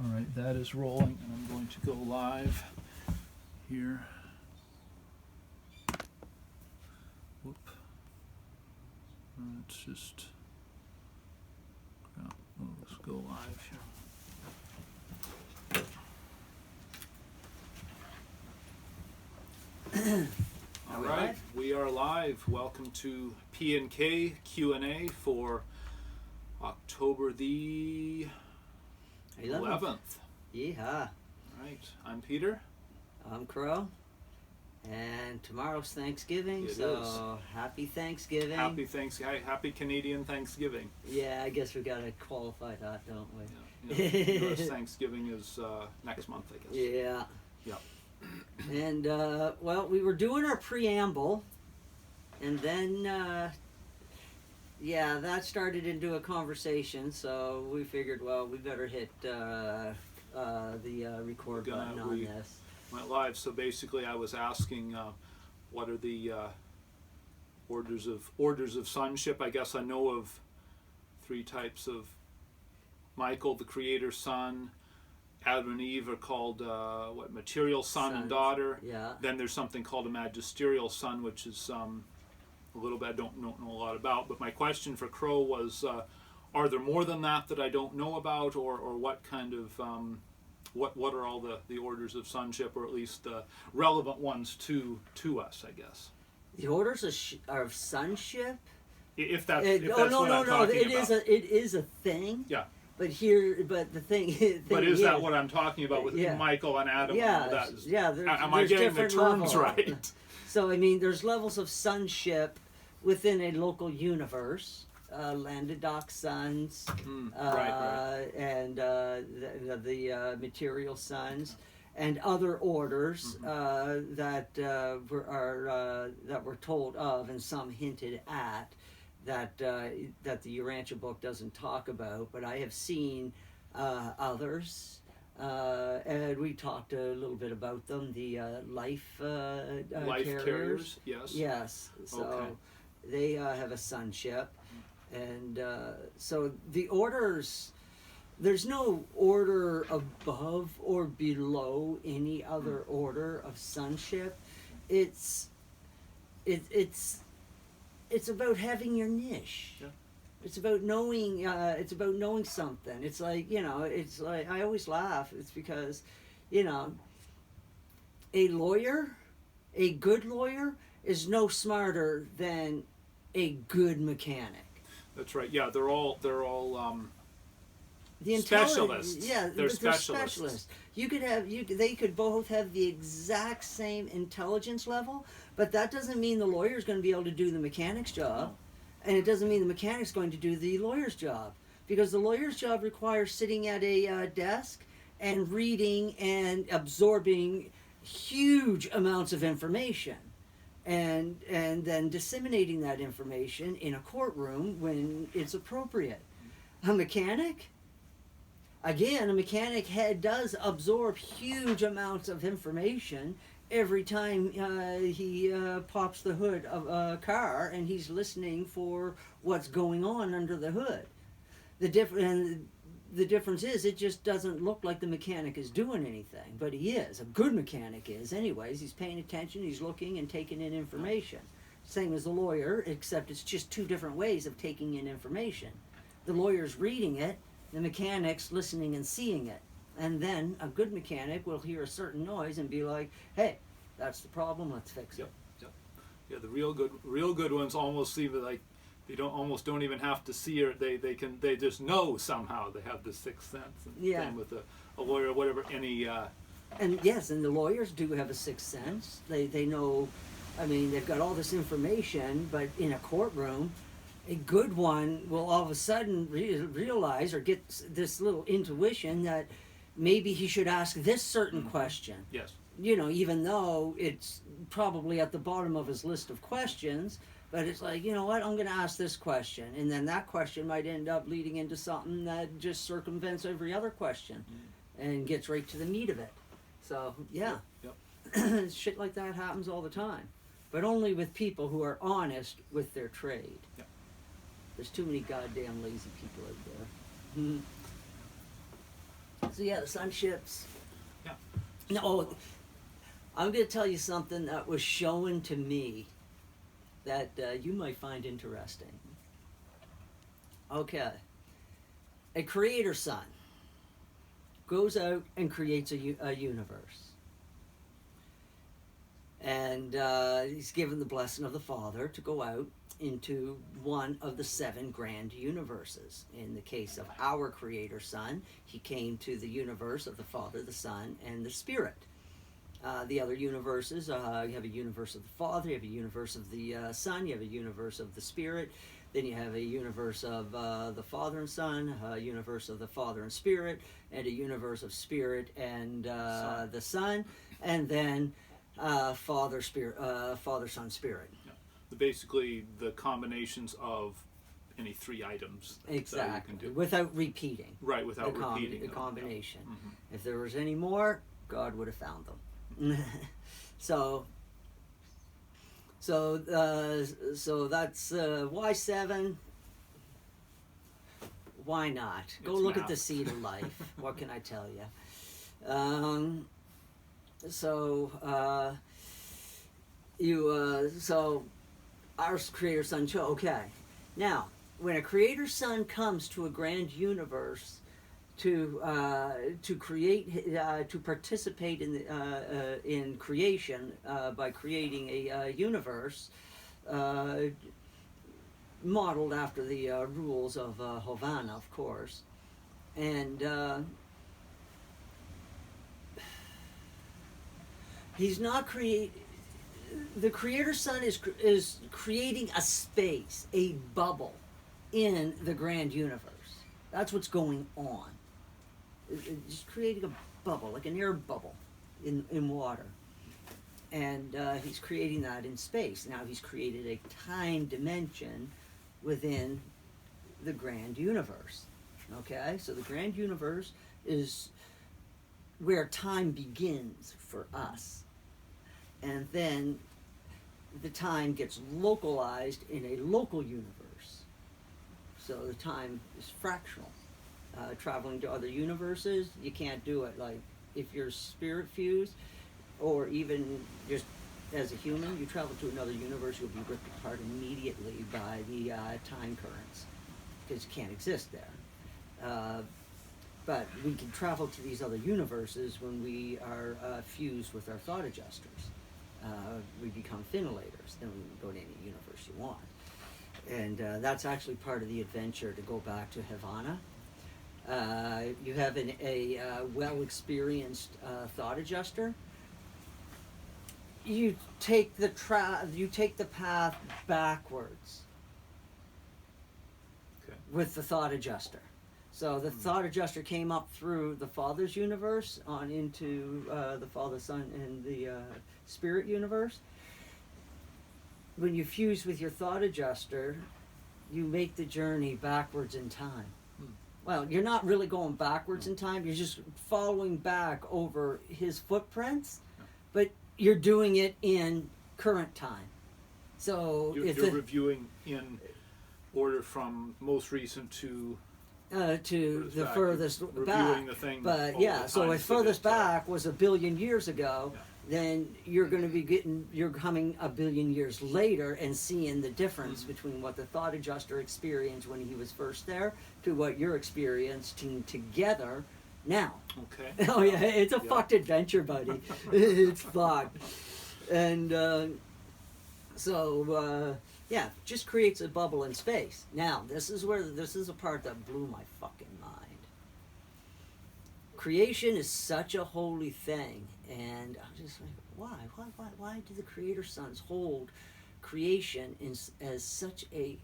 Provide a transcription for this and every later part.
All right, that is rolling, and I'm going to go live here. Whoop. Let's just, let's go live here. All right, we are live. Welcome to P&K Q&A for October the 11th. Yeehaw. Right, I'm Peter. I'm Krow. And tomorrow's Thanksgiving, It so is. happy Thanksgiving. Happy Canadian Thanksgiving. Yeah, I guess we gotta qualify that, don't we? Yeah. US Thanksgiving is next month, I guess. Yeah. Yep. And, well, we were doing our preamble, and then, that started into a conversation, so we figured, well, we better hit the record button on this. Went live. So basically, I was asking, what are the orders of sonship? I guess I know of 3 types of Michael, the Creator's son. Adam and Eve are called material son and daughter. Yeah. Then there's something called a magisterial son, which is a little bit I don't know a lot about. But my question for Krow was, are there more than that I don't know about, or what kind of what are all the orders of sonship, or at least the relevant ones to us, I guess. The orders of sonship? If that's what I'm talking about. It is a thing. Yeah. But the thing. But is that what I'm talking about with Michael and Adam? Yeah. And all that? Am I getting different the terms levels. right? So I mean, there's levels of sonship within a local universe. Landadoc sons, right. And the material sons, and other orders that we're told of, and some hinted at, that the Urantia book doesn't talk about. But I have seen others, and we talked a little bit about them. The life carriers. Yes. So okay. They have a sonship. And so the orders, there's no order above or below any other order of sonship. It's about having your niche. Yeah. It's about knowing. It's about knowing something. It's like, It's like, I always laugh. It's because, a lawyer, a good lawyer, is no smarter than a good mechanic. That's right. Yeah, they're all the specialists. Yeah, they're specialists. They could both have the exact same intelligence level, but that doesn't mean the lawyer's going to be able to do the mechanic's job, and it doesn't mean the mechanic's going to do the lawyer's job, because the lawyer's job requires sitting at a desk and reading and absorbing huge amounts of information. And then disseminating that information in a courtroom when it's appropriate. A mechanic does absorb huge amounts of information every time he pops the hood of a car and he's listening for what's going on under the hood. The difference is, it just doesn't look like the mechanic is doing anything, but he is. A good mechanic is, anyways. He's paying attention, he's looking and taking in information. Same as the lawyer, except it's just 2 different ways of taking in information. The lawyer's reading it, the mechanic's listening and seeing it. And then a good mechanic will hear a certain noise and be like, hey, that's the problem, let's fix it. Yep. Yeah, the real good ones almost seem like they don't even have to see it. They just know somehow. They have the sixth sense. And same with a lawyer, or whatever. And yes, and the lawyers do have a sixth sense. They know. I mean, they've got all this information, but in a courtroom, a good one will all of a sudden realize or get this little intuition that maybe he should ask this certain question. Yes. Even though it's probably at the bottom of his list of questions. But it's like, I'm going to ask this question. And then that question might end up leading into something that just circumvents every other question and gets right to the meat of it. So, yeah. Yep. Shit like that happens all the time. But only with people who are honest with their trade. Yep. There's too many goddamn lazy people out there. So yeah, the sun ships. Yeah. No, I'm going to tell you something that was shown to me that you might find interesting. Okay. A creator son goes out and creates a universe. And he's given the blessing of the Father to go out into one of the 7 grand universes. In the case of our creator son, he came to the universe of the Father, the Son, and the Spirit. The other universes, you have a universe of the Father, you have a universe of the Son, you have a universe of the Spirit, then you have a universe of the Father and Son, a universe of the Father and Spirit, and a universe of Spirit and the Son, and then Father, Spirit, Father, Son, Spirit. Yeah. Basically, the combinations of any 3 items that you Exactly, can do. without repeating. Right, without repeating the them. combination. Yeah. Mm-hmm. If there was any more, God would have found them. so that's why 7. Why not? Go It's look math. at the seed of life. What can I tell you? So our creator son show. Okay, now when a creator son comes to a grand universe to create to participate in creation by creating a universe modeled after the rules of Havana, of course, and he's not the creator son is creating a space, a bubble in the grand universe. That's what's going on. Just creating a bubble, like an air bubble in water. And he's creating that in space. Now he's created a time dimension within the grand universe. Okay? So the grand universe is where time begins for us. And then the time gets localized in a local universe. So the time is fractional. Traveling to other universes, you can't do it. Like if you're spirit fused, or even just as a human, you travel to another universe, you'll be ripped apart immediately by the time currents, because you can't exist there. But we can travel to these other universes when we are fused with our thought adjusters. We become finilators, then we can go to any universe you want. And that's actually part of the adventure to go back to Havana. You have a well-experienced thought adjuster. You take the path backwards with the thought adjuster. So the thought adjuster came up through the Father's universe on into the Father, Son, and the Spirit universe. When you fuse with your thought adjuster, you make the journey backwards in time. Well, you're not really going backwards in time. You're just following back over his footprints, but you're doing it in current time. So you're reviewing in order from most recent to the furthest back. The thing but yeah, so if furthest back was 1 billion years ago, then you're going to be you're coming 1 billion years later and seeing the difference between what the thought adjuster experienced when he was first there to what you're experiencing together now. Okay. Oh yeah, it's a fucked adventure, buddy. It's fucked. And yeah, just creates a bubble in space. Now, this is a part that blew my fucking mind. Creation is such a holy thing, and I'm just like, why do the creator sons hold creation as such a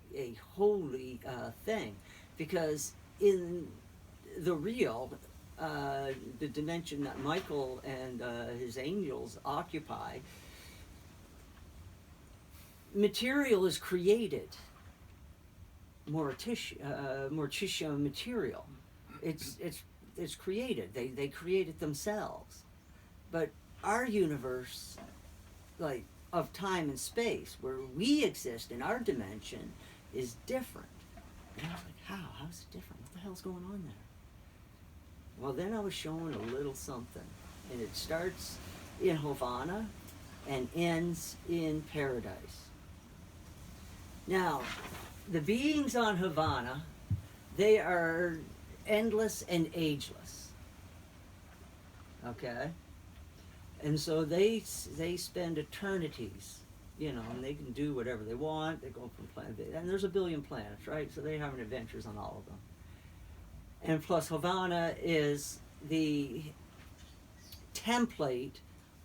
holy thing? Because in the real, the dimension that Michael and his angels occupy, material is created. Morticia material. It's created. They create it themselves. But our universe, like of time and space, where we exist in our dimension, is different. And I was like, how? How's it different? What the hell's going on Well, then I was shown a little something, and it starts in Havana and ends in paradise. Now, the beings on Havana, they are endless and ageless. Okay? And so they spend eternities, you know, and they can do whatever they want. They go from planet, and there's a billion planets, right? So they're having adventures on all of them. And plus, Havana is the template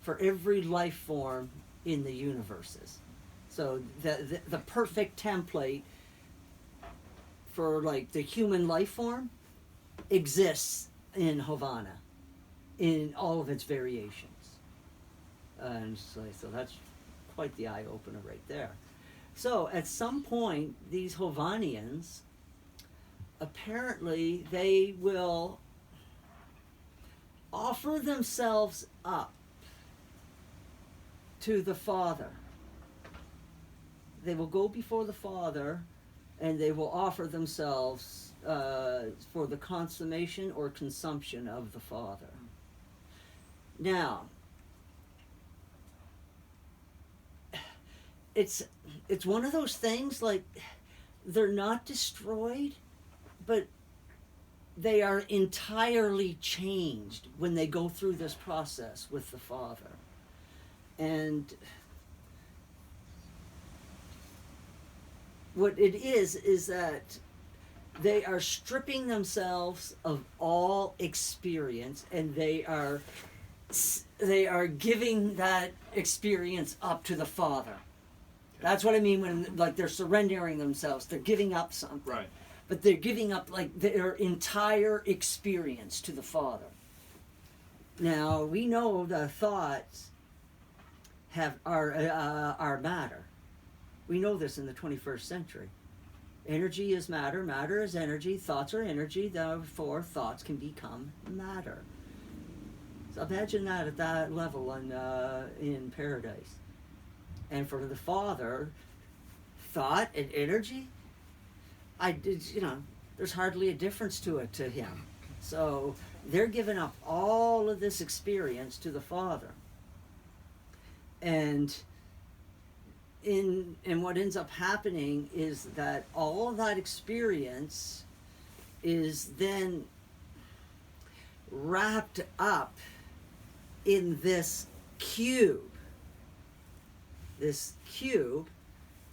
for every life form in the universes. So the perfect template for like the human life form exists in Havana in all of its variations. And so that's quite the eye opener right there. So at some point, these Havanians, apparently they will offer themselves up to the Father. They will go before the Father and they will offer themselves for the consummation or consumption of the Father. Now, it's one of those things, like, they're not destroyed, but they are entirely changed when they go through this process with the Father. And what it is that they are stripping themselves of all experience, and they are giving that experience up to the Father. That's what I mean when, like, they're surrendering themselves. They're giving up something. Right. But they're giving up, like, their entire experience to the Father. Now, we know the thoughts are matter. We know this in the 21st century. Energy is matter, matter is energy, thoughts are energy, therefore thoughts can become matter. So imagine that at that level in paradise. And for the Father, thought and energy, there's hardly a difference to it to him. So they're giving up all of this experience to the Father. And what ends up happening is that all of that experience is then wrapped up in this cube.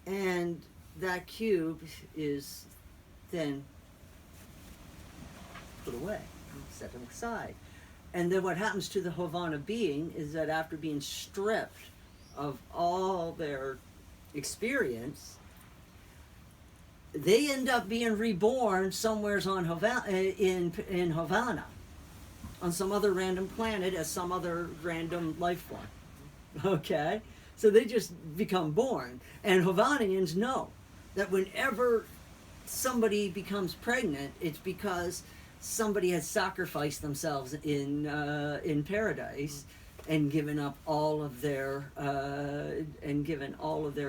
And that cube is then put away, set aside. And then what happens to the Havana being is that after being stripped of all their experience, they end up being reborn somewheres on in Havana, on some other random planet as some other random life form. Okay? So they just become born. And Havanians know that whenever somebody becomes pregnant, it's because somebody has sacrificed themselves in paradise and given up all of their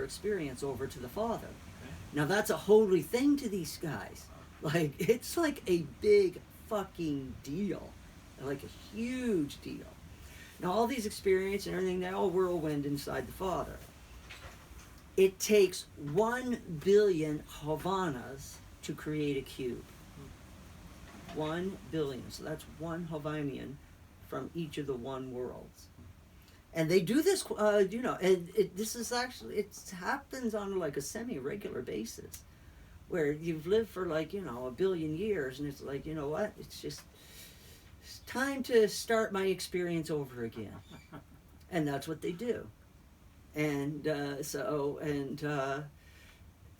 experience over to the Father. Now that's a holy thing to these guys. Like, it's like a big fucking deal, like a huge deal. Now all these experience and everything, they all whirlwind inside the Father. It takes 1 billion Havanas to create a cube. 1 billion. So that's one Havanian from each of the one worlds. And they do this, this is actually, it happens on like a semi-regular basis, where you've lived for like, 1 billion years, and it's like, you know what, it's time to start my experience over again. And that's what they do. And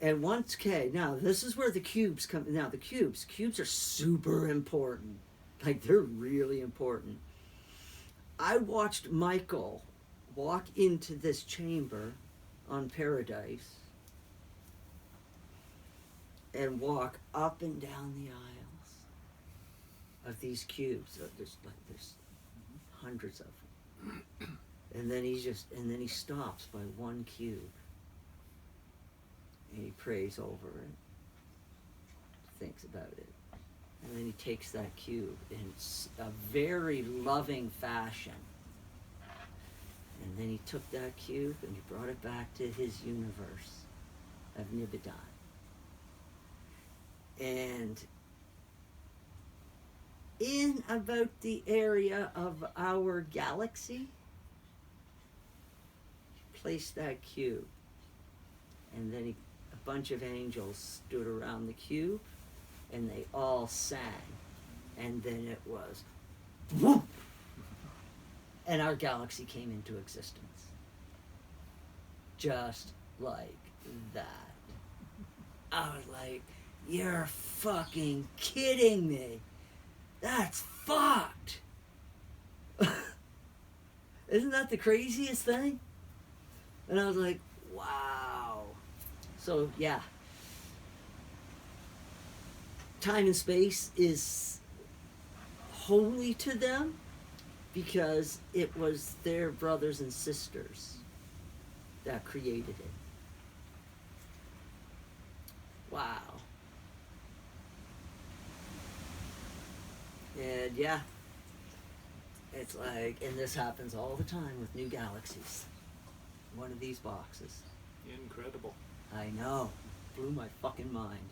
and once, now this is where the cubes come. Now the cubes are super important. Like, they're really important. I watched Michael walk into this chamber on Paradise and walk up and down the aisles of these cubes. There's hundreds of them. And then he stops by one cube. And he prays over it, thinks about it, And then he takes that cube in a very loving fashion. And then he took that cube and he brought it back to his universe of Nibbidon. And in about the area of our galaxy, he placed that cube. And then a bunch of angels stood around the cube and they all sang. And then it was whoop! And our galaxy came into existence. Just like that. I was like, you're fucking kidding me. That's fucked. Isn't that the craziest thing? And I was like, wow. So, yeah. Time and space is holy to them because it was their brothers and sisters that created it. Wow. And yeah, it's like, and this happens all the time with new galaxies. One of these boxes. Incredible. I know. Blew my fucking mind.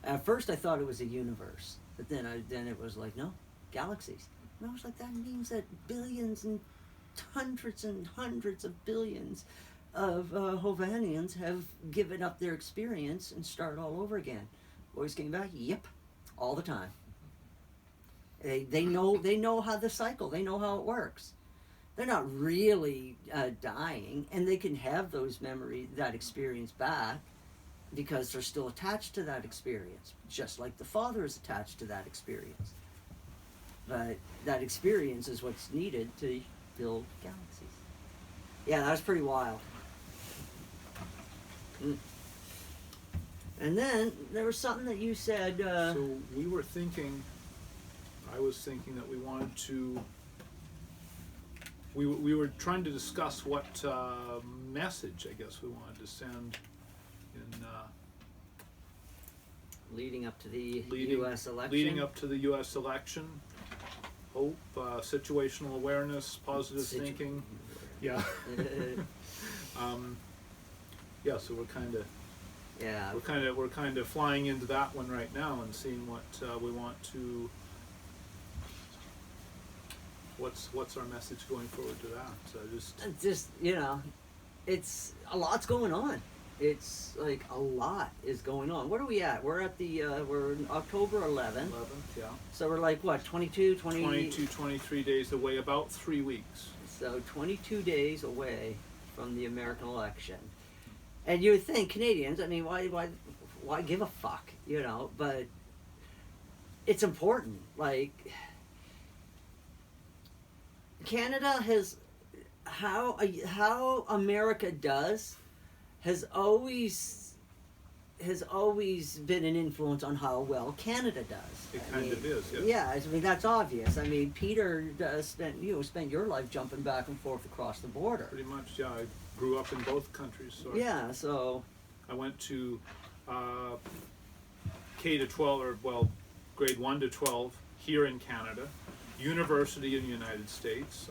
At first I thought it was a universe, but then it was like, no, galaxies. And I was like, that means that billions and hundreds of billions of Hovanians have given up their experience and started all over again. Boys came back, yep, all the time. They know how the cycle, they know how it works. They're not really dying, and they can have those memories, that experience back, because they're still attached to that experience, just like the Father is attached to that experience. But that experience is what's needed to build galaxies. Yeah, that was pretty wild. And then there was something that you said. So we were thinking, I was thinking that we wanted to, we were trying to discuss what message, I guess, we wanted to send in leading up to the U.S. election. Leading up to the U.S. election. Hope, situational awareness, positive thinking. Yeah. Yeah, so we're kind of flying into that one right now and seeing what we want to. What's our message going forward to that? Just it's a lot's going on. It's like a lot is going on. What are we at? We're at the we're in October 11th. 11th, yeah. So we're like what, 22, 23 days away, about 3 weeks. So 22 days away from the American election. And you would think Canadians, I mean, why give a fuck, but it's important. Like, Canada has, how America does has always been an influence on how well Canada does. It kind of is, yeah. Yeah, I mean, that's obvious. I mean, Peter spent your life jumping back and forth across the border. Pretty much, yeah. I grew up in both countries. So yeah, so I went to K to 12, or well, grade 1 to 12 here in Canada, university in the United States.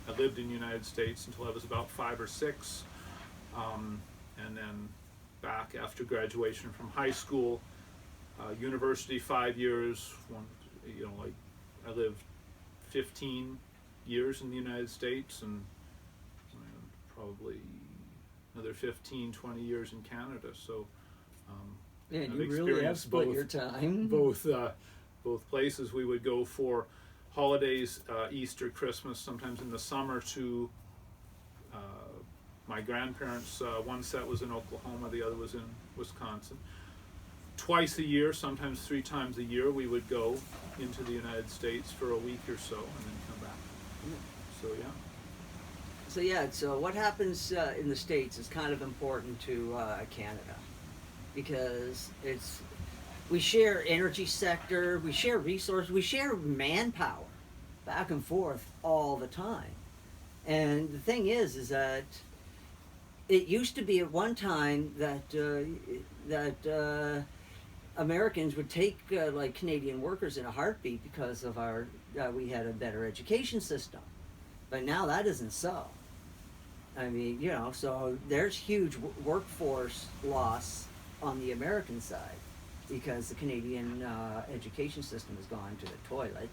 I lived in the United States until I was about 5 or 6, and then back after graduation from high school, university 5 years. I lived 15 years in the United States and probably another 15, 20 years in Canada. So yeah, you really have split your time. Both places. We would go for holidays, Easter, Christmas, sometimes in the summer to my grandparents. One set was in Oklahoma, the other was in Wisconsin. Twice a year, sometimes 3 times a year, we would go into the United States for a week or so and then come back. So yeah. So what happens in the States is kind of important to Canada, because we share energy sector, we share resources, we share manpower back and forth all the time. And the thing is that it used to be at one time that Americans would take like Canadian workers in a heartbeat because of our we had a better education system, but now that isn't so. I mean, you know, so there's huge workforce loss on the American side because the Canadian education system has gone to the toilet,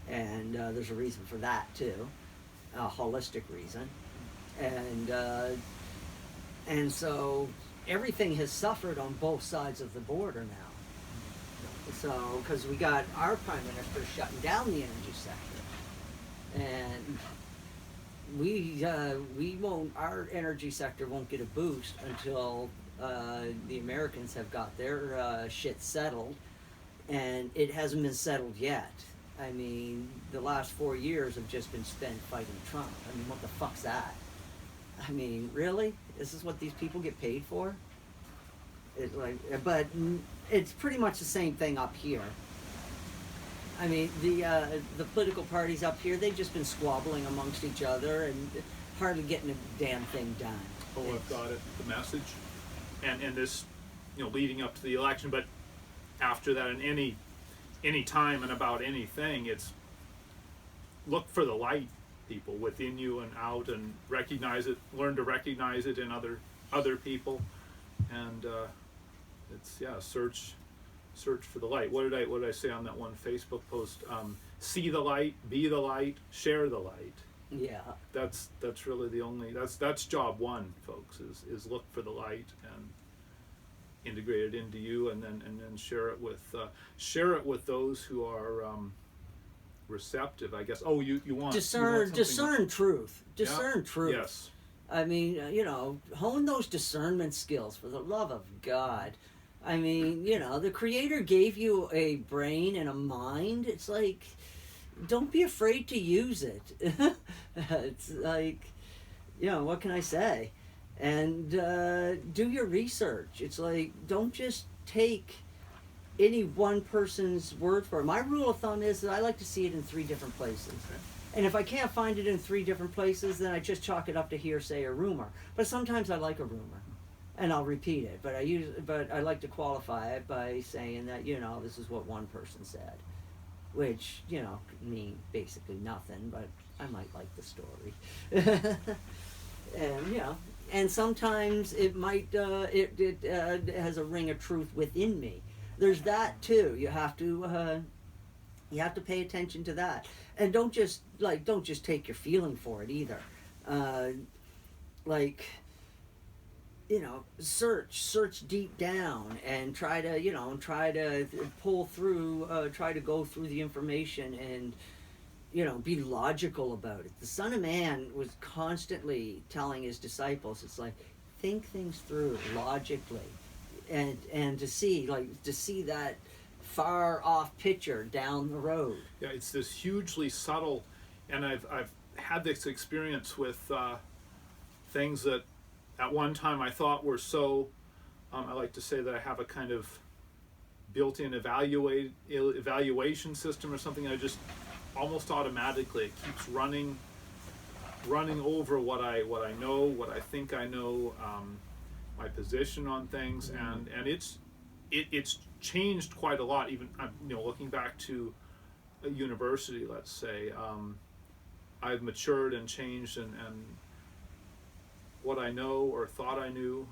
and there's a reason for that too, a holistic reason, and so everything has suffered on both sides of the border now. So, because we got our prime minister shutting down the energy sector, and we won't, our energy sector won't get a boost until the Americans have got their shit settled, and it hasn't been settled yet. I mean, the last 4 years have just been spent fighting Trump. I mean, what the fuck's that? I mean, really? This is what these people get paid for? But it's pretty much the same thing up here. I mean, the political parties up here, they've just been squabbling amongst each other and hardly getting a damn thing done. Oh, I've got it, the message. And this, you know, leading up to the election, but after that, in any time and about anything, it's look for the light, people, within you and out, and recognize it, learn to recognize it in other people, and it's, yeah, search for the light. What did I say on that one Facebook post? See the light, be the light, share the light. Yeah. That's really the only, that's job one, folks, is look for the light and integrate it into you, and then share it with those who are receptive, I guess. Oh, you want discern truth. Discern Yeah. truth. Yes. I mean, you know, hone those discernment skills, for the love of God. I mean, you know, the Creator gave you a brain and a mind. It's like, don't be afraid to use it. It's like, you know, what can I say? And do your research. It's like, don't just take any one person's word for it. My rule of thumb is that I like to see it in 3 different places. Okay. And if I can't find it in 3 different places, then I just chalk it up to hearsay or rumor. But sometimes I like a rumor, and I'll repeat it. But I like to qualify it by saying that, you know, this is what one person said, which, you know, could mean basically nothing. But I might like the story, and you know, and sometimes it might it has a ring of truth within me. There's that too. You have to pay attention to that, and don't just take your feeling for it either. Like, you know, search deep down and try to pull through, try to go through the information and, you know, be logical about it. The Son of Man was constantly telling his disciples, it's like, think things through logically, and to see that far off picture down the road. Yeah, it's this hugely subtle, and I've had this experience with things that at one time I thought were so. I like to say that I have a kind of built-in evaluation system or something. I just almost automatically, it keeps running over what I know, what I think I know, my position on things, and it's changed quite a lot. Even, you know, looking back to a university, let's say, I've matured and changed, and what I know or thought I knew,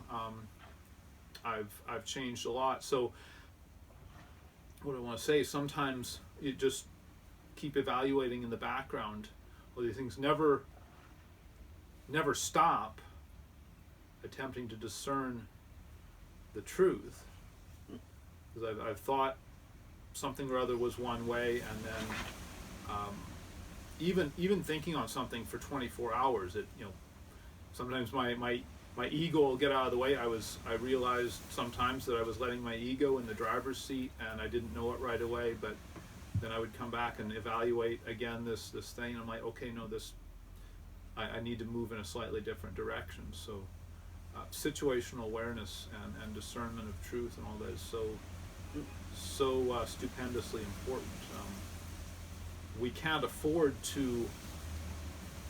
I've changed a lot. So what I want to say, sometimes you just keep evaluating in the background. Well, these things never stop attempting to discern the truth, because I've thought something or other was one way, and then even thinking on something for 24 hours, it, you know, sometimes my ego will get out of the way. I realized sometimes that I was letting my ego in the driver's seat, and I didn't know it right away, but then I would come back and evaluate again this thing, and I'm like, okay, no, I need to move in a slightly different direction. So situational awareness and discernment of truth and all that is so stupendously important. We can't afford to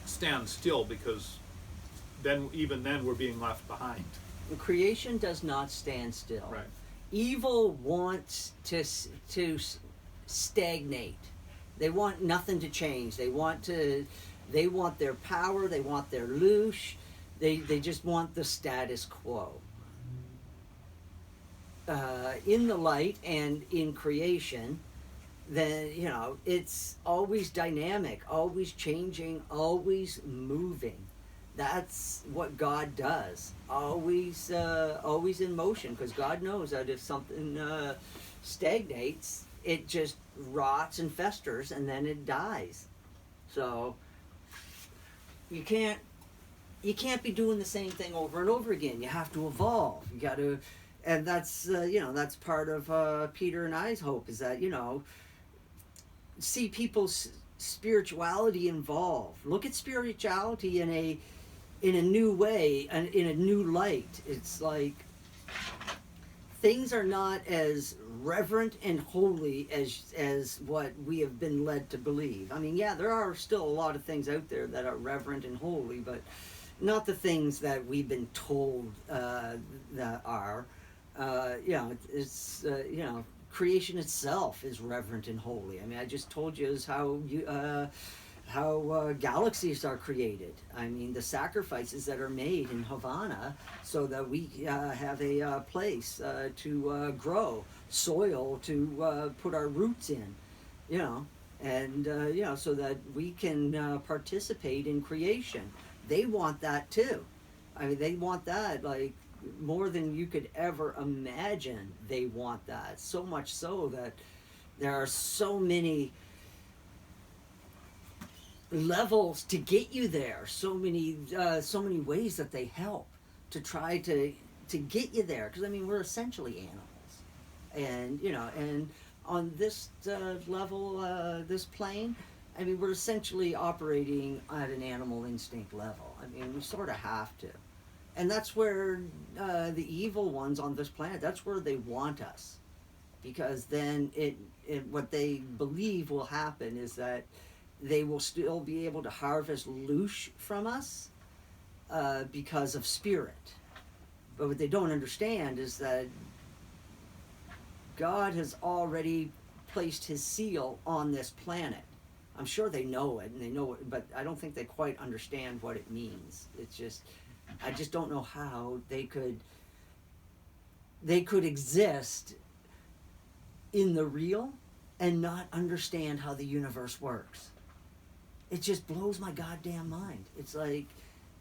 stand still, because even then we're being left behind. Creation does not stand still. Right. evil wants to stagnate. They want nothing to change. They want their power. They want their loosh. They just want the status quo. In the light and in creation, then it's always dynamic, always changing, always moving. That's what God does. Always in motion, because God knows that if something stagnates, it just rots and festers, and then it dies. So you can't be doing the same thing over and over again. You have to evolve. You got to, and that's that's part of Peter and I's hope, is that see people's spirituality involved. Look at spirituality in a new way and in a new light. It's like things are not as reverent and holy as what we have been led to believe. I mean, yeah, there are still a lot of things out there that are reverent and holy, but not the things that we've been told that are. Creation itself is reverent and holy. I mean, I just told you how galaxies are created. I mean, the sacrifices that are made in Havana so that we have a place to grow, soil to put our roots in, and so that we can participate in creation. They want that too. I mean, they want that like more than you could ever imagine. They want that so much so that there are so many levels to get you there, so many ways that they help to try to get you there, because I mean, we're essentially animals, and and on this level, this plane, I mean, we're essentially operating at an animal instinct level. I mean, we sort of have to. And that's where the evil ones on this planet, that's where they want us. Because then what they believe will happen is that they will still be able to harvest loosh from us because of spirit. But what they don't understand is that God has already placed his seal on this planet. I'm sure they know it, and they know it, but I don't think they quite understand what it means. It's just, I just don't know how they could exist in the real and not understand how the universe works. It just blows my goddamn mind. It's like,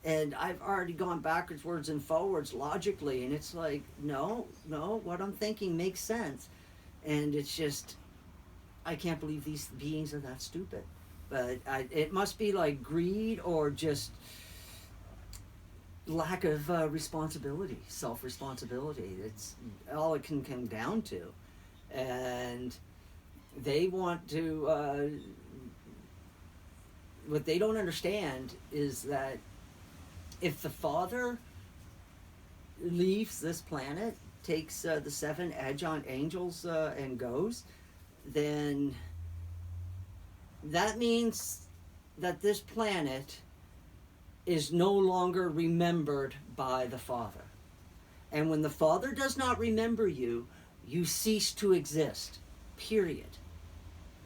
and I've already gone backwards and forwards logically, and it's like, no, what I'm thinking makes sense. And it's just, I can't believe these beings are that stupid. But it must be like greed or just lack of responsibility, self-responsibility. It's all it can come down to. And they want to, what they don't understand is that if the Father leaves this planet, takes the 7 Aegon angels and goes, then that means that this planet is no longer remembered by the Father. And when the Father does not remember you, you cease to exist, period.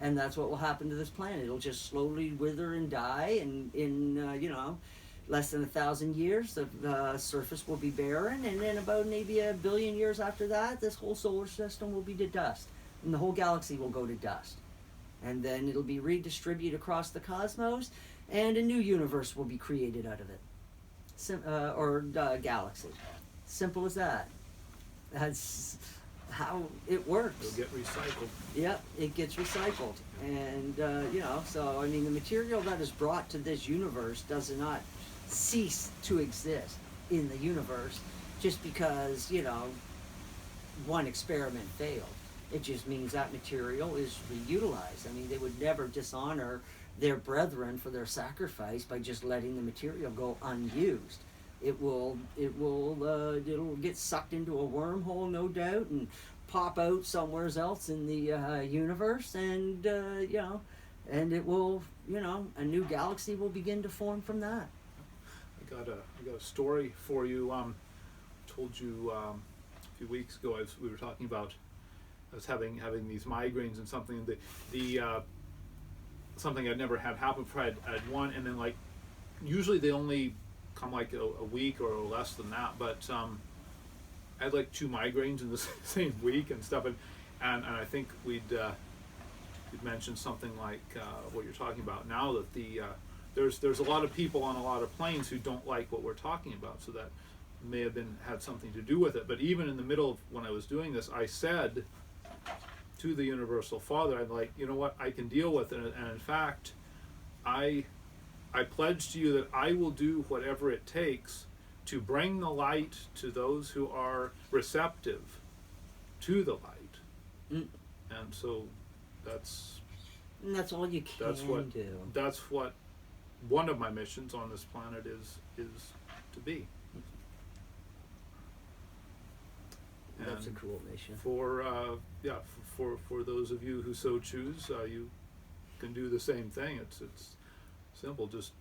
And that's what will happen to this planet. It'll just slowly wither and die, and in less than 1,000 years, the surface will be barren, and then about maybe 1 billion years after that, this whole solar system will be to dust, and the whole galaxy will go to dust. And then it'll be redistributed across the cosmos, and a new universe will be created out of it. Galaxy. Simple as that. That's how it works. It'll get recycled. Yep, it gets recycled. And, so, I mean, the material that is brought to this universe does not cease to exist in the universe just because, one experiment failed. It just means that material is reutilized. I mean, they would never dishonor their brethren for their sacrifice by just letting the material go unused. It'll get sucked into a wormhole, no doubt, and pop out somewhere else in the universe, and and it will, a new galaxy will begin to form from that. I got a story for you. Told you a few weeks ago, we were talking about I was having these migraines and something. The something I'd never had happen before. I'd one, and then like usually they only come like a week or less than that. But I had like 2 migraines in the same week and stuff, and I think we'd mentioned something like what you're talking about now, that there's a lot of people on a lot of planes who don't like what we're talking about, so that may have had something to do with it. But even in the middle of when I was doing this, I said to the Universal Father, I'm like, you know what, I can deal with it, and in fact, I pledge to you that I will do whatever it takes to bring the light to those who are receptive to the light. And so and that's all you can do. That's what one of my missions on this planet is to be. That's and a cool mission. For those of you who so choose, you can do the same thing. It's simple. Just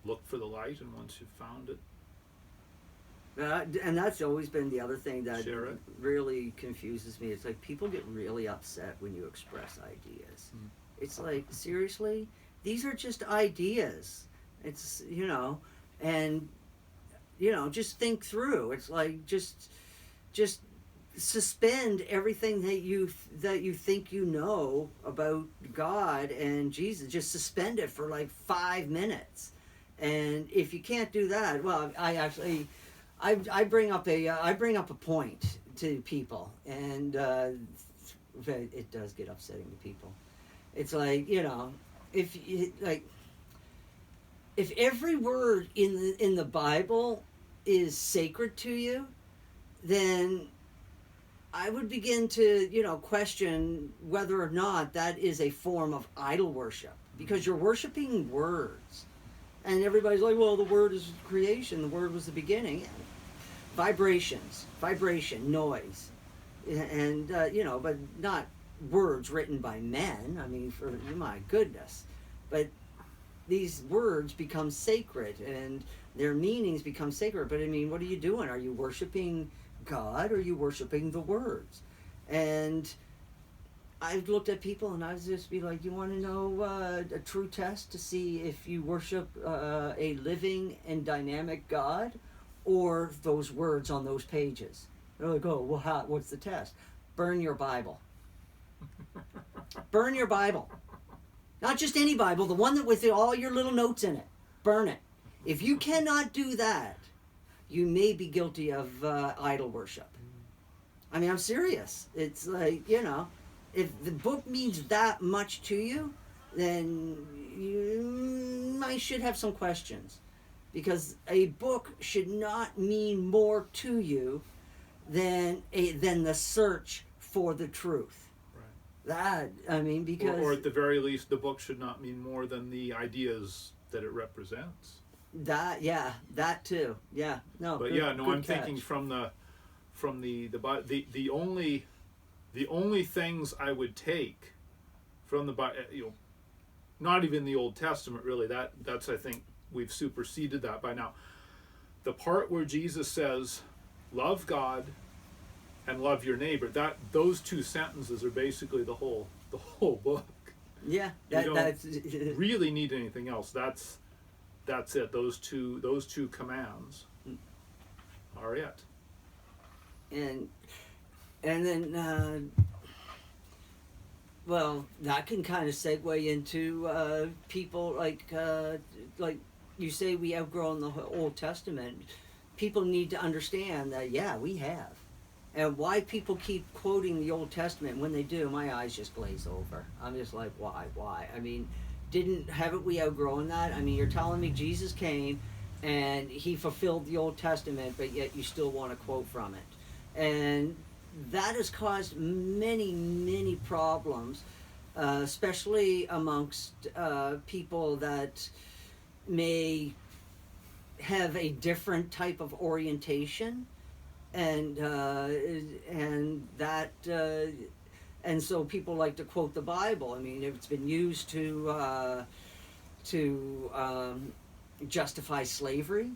look for the light, and once you've found it, and that's always been the other thing that share it. really confuses me. It's like people get really upset when you express ideas. It's like, seriously, these are just ideas. It's, and just think through. It's like just suspend everything that you think you know about God and Jesus. Just suspend it for like 5 minutes. And if you can't do that, well, I bring up a point to people, and it does get upsetting to people. It's like, if every word in the Bible is sacred to you, then I would begin to question whether or not that is a form of idol worship, because you're worshiping words. And everybody's like, well, the word is creation, the word was the beginning. Vibration, noise, and but not words written by men. I mean, for my goodness. But these words become sacred, and their meanings become sacred. But I mean, what are you doing? Are you worshiping God, or are you worshiping the words? And I've looked at people, and I was just be like, you want to know a true test to see if you worship a living and dynamic God, or those words on those pages? They're like, oh, well, what's the test? Burn your Bible. Burn your Bible. Not just any Bible, the one that with all your little notes in it. Burn it. If you cannot do that, you may be guilty of idol worship. I mean, I'm serious. It's like, if the book means that much to you, then you should have some questions. Because a book should not mean more to you than the search for the truth. Right. Because... Or at the very least, the book should not mean more than the ideas that it represents. That too. Yeah, no. But good, I'm good thinking catch. from the only things I would take from the Bible, not even the Old Testament really. That's I think we've superseded that by now. The part where Jesus says, "Love God and love your neighbor," those 2 sentences are basically the whole book. Yeah, that's really need anything else. That's it. Those two commands are it. And then well, that can kind of segue into people like you say we outgrown the Old Testament. People need to understand that we have. And why people keep quoting the Old Testament, when they do, my eyes just glaze over. I'm just like, why? I mean, haven't we outgrown that? I mean, you're telling me Jesus came and he fulfilled the Old Testament, but yet you still want to quote from it. And that has caused many, many problems, especially amongst people that may have a different type of orientation. And so people like to quote the Bible. I mean, it's been used to justify slavery.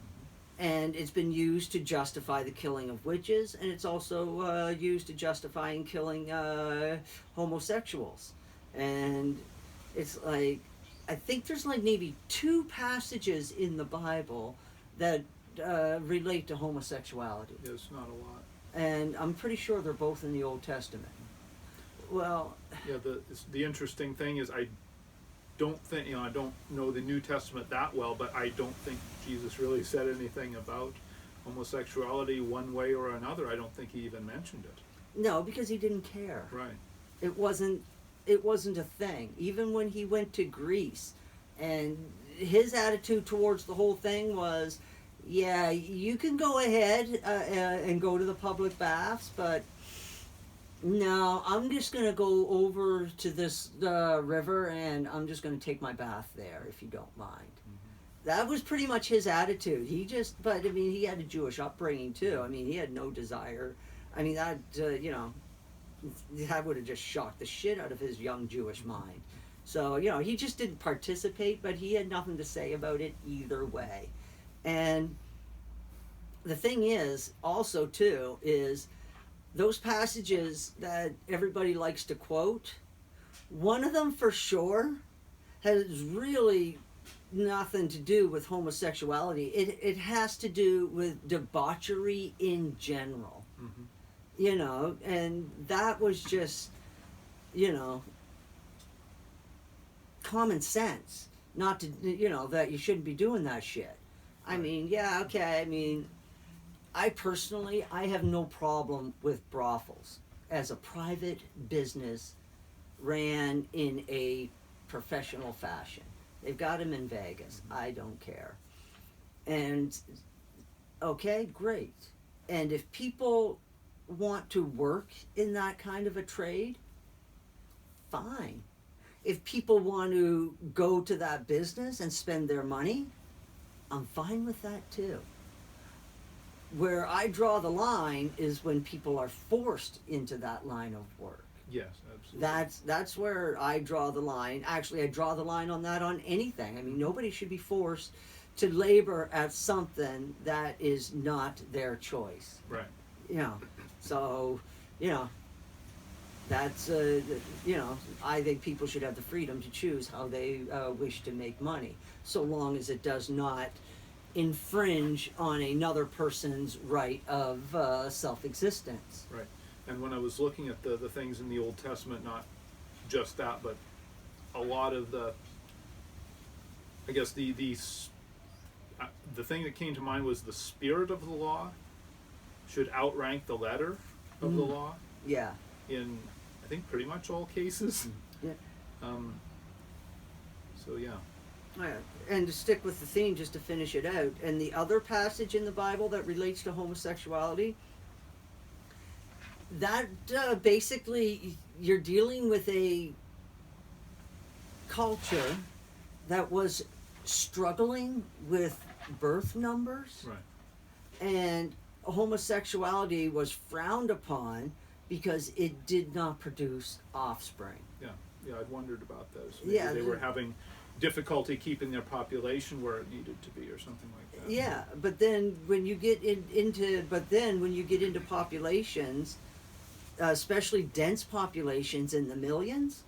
and it's been used to justify the killing of witches, and it's also used to justify killing homosexuals. And it's like, I think there's like maybe 2 passages in the Bible that relate to homosexuality, It's not a lot. and I'm pretty sure they're both in the Old Testament. Well, Yeah, the interesting thing is I don't think, I don't know the New Testament that well, but I don't think Jesus really said anything about homosexuality one way or another. I don't think he even mentioned it. no, because he didn't care. Right. It wasn't a thing. Even when he went to Greece, and his attitude towards the whole thing was, yeah, you can go ahead and go to the public baths, but no, I'm just going to go over to this river, and I'm just going to take my bath there, if you don't mind. That was pretty much his attitude. But I mean, he had a Jewish upbringing too. I mean, he had no desire. I mean, that, that would have just shocked the shit out of his young Jewish mind. So, he just didn't participate, but he had nothing to say about it either way. And the thing is, also too, is those passages that everybody likes to quote, one of them for sure has really nothing to do with homosexuality. It has to do with debauchery in general. Mm-hmm. And that was just, common sense. Not to, that you shouldn't be doing that shit. I mean, yeah, okay, I mean, I personally, I have no problem with brothels as a private business ran in a professional fashion. They've got them in Vegas. I don't care. And, okay, great. And if people want to work in that kind of a trade, fine. If people want to go to that business and spend their money, I'm fine with that too. Where I draw the line is when people are forced into that line of work. Yes, absolutely. That's where I draw the line. Actually, I draw the line on that on anything. I mean, nobody should be forced to labor at something that is not their choice. Right. So, that's, I think people should have the freedom to choose how they wish to make money, so long as it does not infringe on another person's right of self-existence. Right. And when I was looking at the things in the Old Testament, not just that, but a lot of I guess the thing that came to mind was the spirit of the law should outrank the letter of the law. Yeah. In, I think, pretty much all cases. Yeah. So yeah. Yeah. And to stick with the theme, just to finish it out, and the other passage in the Bible that relates to homosexuality, that basically you're dealing with a culture that was struggling with birth numbers. Right. And homosexuality was frowned upon because it did not produce offspring. Yeah, I'd wondered about those. Yeah, They were having difficulty keeping their population where it needed to be, or something like that. Yeah, but then when you get into populations, especially dense populations in the millions,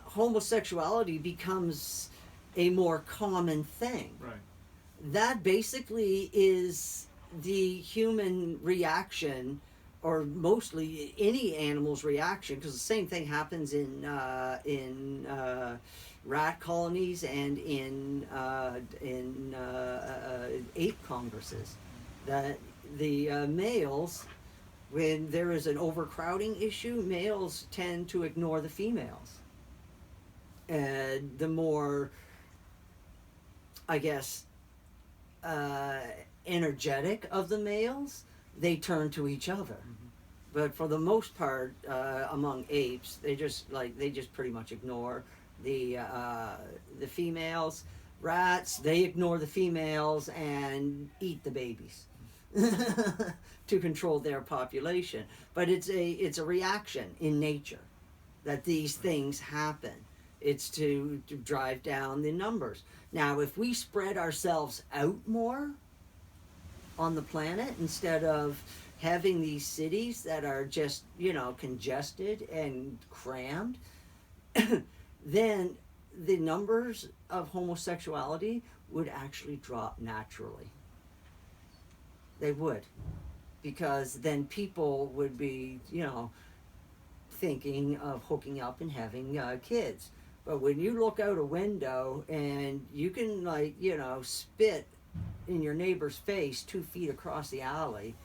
homosexuality becomes a more common thing. Right. That basically is the human reaction, or mostly any animal's reaction, because the same thing happens in rat colonies and in ape congresses. That the males, when there is an overcrowding issue, males tend to ignore the females. And the more, I guess, energetic of the males, they turn to each other. But for the most part, among apes, they just pretty much ignore the females. Rats, they ignore the females and eat the babies to control their population. But it's a reaction in nature that these things happen. It's to drive down the numbers. Now, if we spread ourselves out more, on the planet instead of having these cities that are just, congested and crammed, then the numbers of homosexuality would actually drop naturally. They would. Because then people would be, thinking of hooking up and having kids. But when you look out a window and you can, spit in your neighbor's face 2 feet across the alley,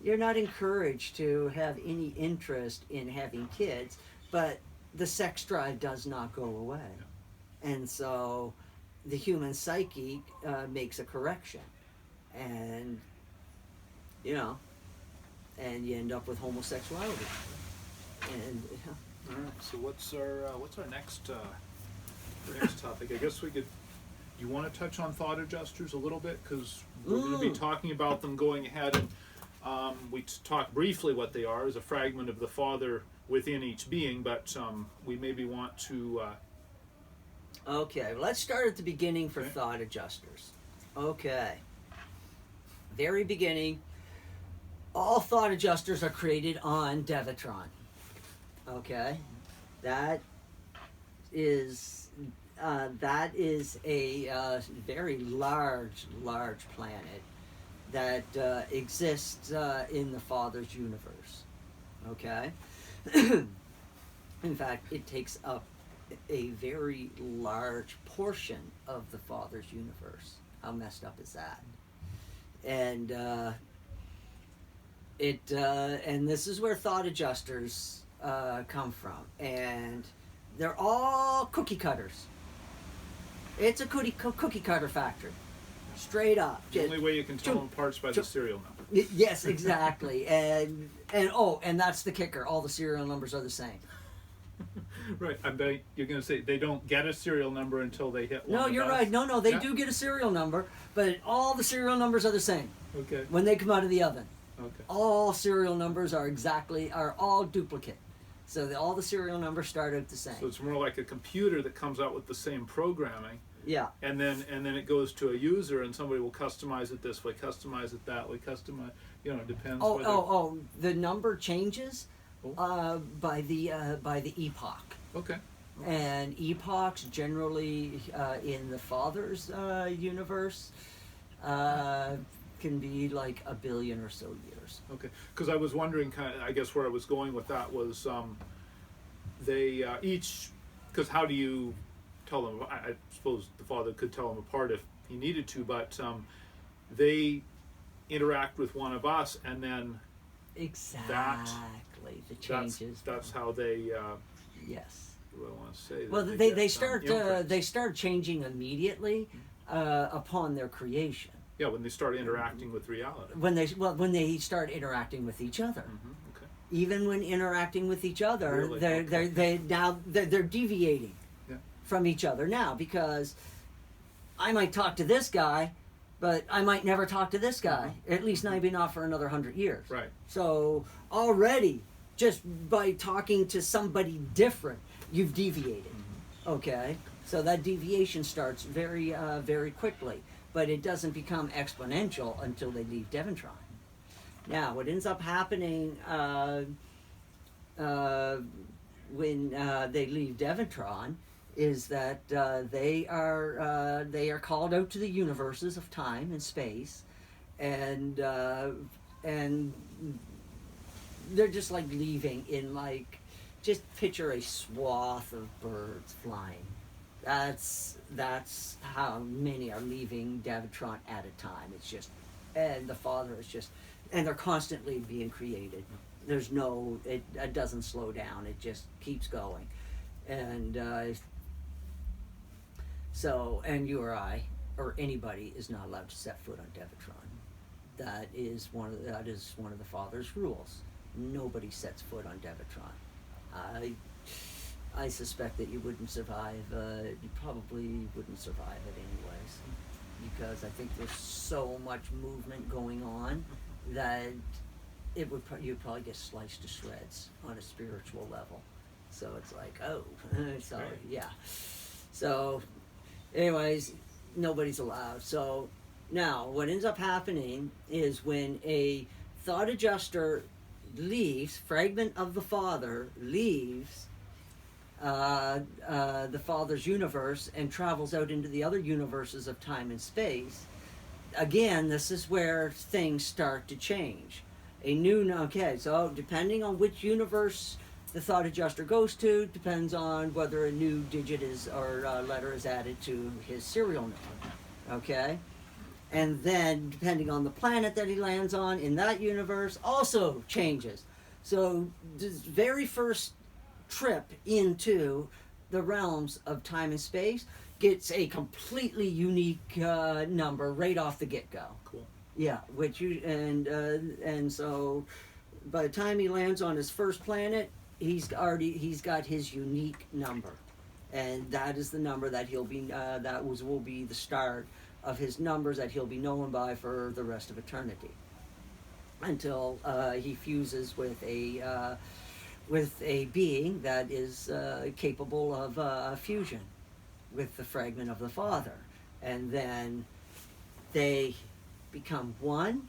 you're not encouraged to have any interest in having kids, but the sex drive does not go away. And so the human psyche makes a correction. And, and you end up with homosexuality. And all right. So what's our next topic? I guess we could. You want to touch on thought adjusters a little bit, because we're going to be talking about them going ahead, and we talked briefly what they are as a fragment of the Father within each being, but we maybe want to. Okay, let's start at the beginning for thought adjusters. Okay. Very beginning. All thought adjusters are created on Devitron. Okay, that is a very large planet that exists in the Father's universe. Okay, in fact, it takes up a very large portion of the Father's universe. How messed up is that? And and this is where thought adjusters come from, and they're all cookie cutters. It's a cookie cutter factory, straight up. The only way you can tell them apart is by the serial number. Yes, exactly, and that's the kicker. All the serial numbers are the same. Right, I bet you're going to say they don't get a serial number until they hit one. No, you're right. No, they do get a serial number, but all the serial numbers are the same. Okay. When they come out of the oven. Okay. All serial numbers are all duplicate. So all the serial numbers start out the same. So it's more like a computer that comes out with the same programming. Yeah. And then it goes to a user, and somebody will customize it this way, customize it that way, customize. It depends. The number changes by the epoch. Okay. And epochs generally in the Father's universe can be like 1 billion or so years. Okay, because I was wondering, I guess where I was going with that was they each, because how do you tell them? I suppose the Father could tell them apart if he needed to, but they interact with one of us, and then exactly the changes. That's how they. Yes. What do I want to say? Well, they start changing immediately upon their creation. Yeah, when they start interacting with reality. When they start interacting with each other. Mm-hmm. Okay. Even when interacting with each other, Really? they're deviating from each other now, because I might talk to this guy, but I might never talk to this guy. At least maybe not for another 100 years. Right. So already, just by talking to somebody different, you've deviated. Mm-hmm. Okay. So that deviation starts very quickly. But it doesn't become exponential until they leave Devitron. Now, what ends up happening when they leave Devitron is that they are called out to the universes of time and space, and they're just like leaving in just picture a swath of birds flying. That's how many are leaving Devitron at a time. It's just, and the Father is just, and they're constantly being created. There's it doesn't slow down. It just keeps going, and and you or I or anybody is not allowed to set foot on Devitron. That is one of the Father's rules. Nobody sets foot on Devitron. I suspect that you wouldn't survive. You probably wouldn't survive it anyways, because I think there's so much movement going on that you'd probably get sliced to shreds on a spiritual level. So it's like, sorry, yeah. So, anyways, nobody's allowed. So Now, what ends up happening is when a thought adjuster leaves, fragment of the father leaves the father's universe and travels out into the other universes of time and space, again, this is where things start to change. Okay, so depending on which universe the thought adjuster goes to, depends on whether a new digit is or letter is added to his serial number. Okay? And then, depending on the planet that he lands on in that universe, also changes. So, this very first trip into the realms of time and space gets a completely unique number right off the get-go. Cool. Yeah, and so by the time he lands on his first planet, he's got his unique number, and that is the number that he'll be will be the start of his numbers that he'll be known by for the rest of eternity, until he fuses with a being that is capable of fusion with the fragment of the father, and then they become one,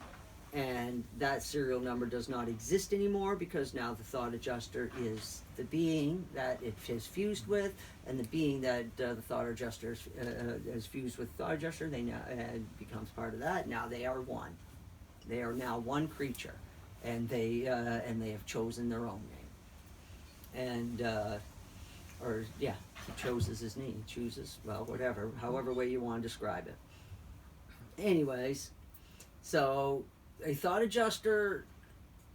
and that serial number does not exist anymore, because now the thought adjuster is the being that it is fused with, and the being that the thought adjuster is fused with thought adjuster, they now becomes part of that. Now they are one. They are now one creature, and they have chosen their own name. And he chooses his name. Chooses, well, whatever, however way you want to describe it. Anyways, so a thought adjuster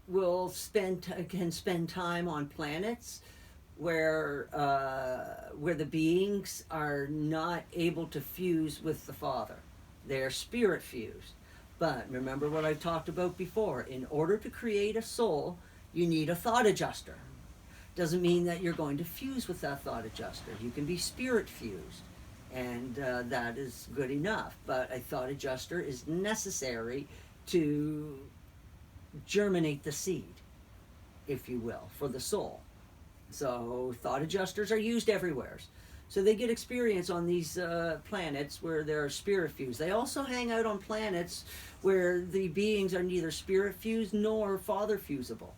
can spend time on planets where the beings are not able to fuse with the father. They're spirit fused. But remember what I talked about before. In order to create a soul, you need a thought adjuster. Doesn't mean that you're going to fuse with that thought adjuster. You can be spirit fused, and that is good enough. But a thought adjuster is necessary to germinate the seed, if you will, for the soul. So thought adjusters are used everywhere. So they get experience on these planets where they're spirit fused. They also hang out on planets where the beings are neither spirit fused nor father fusible.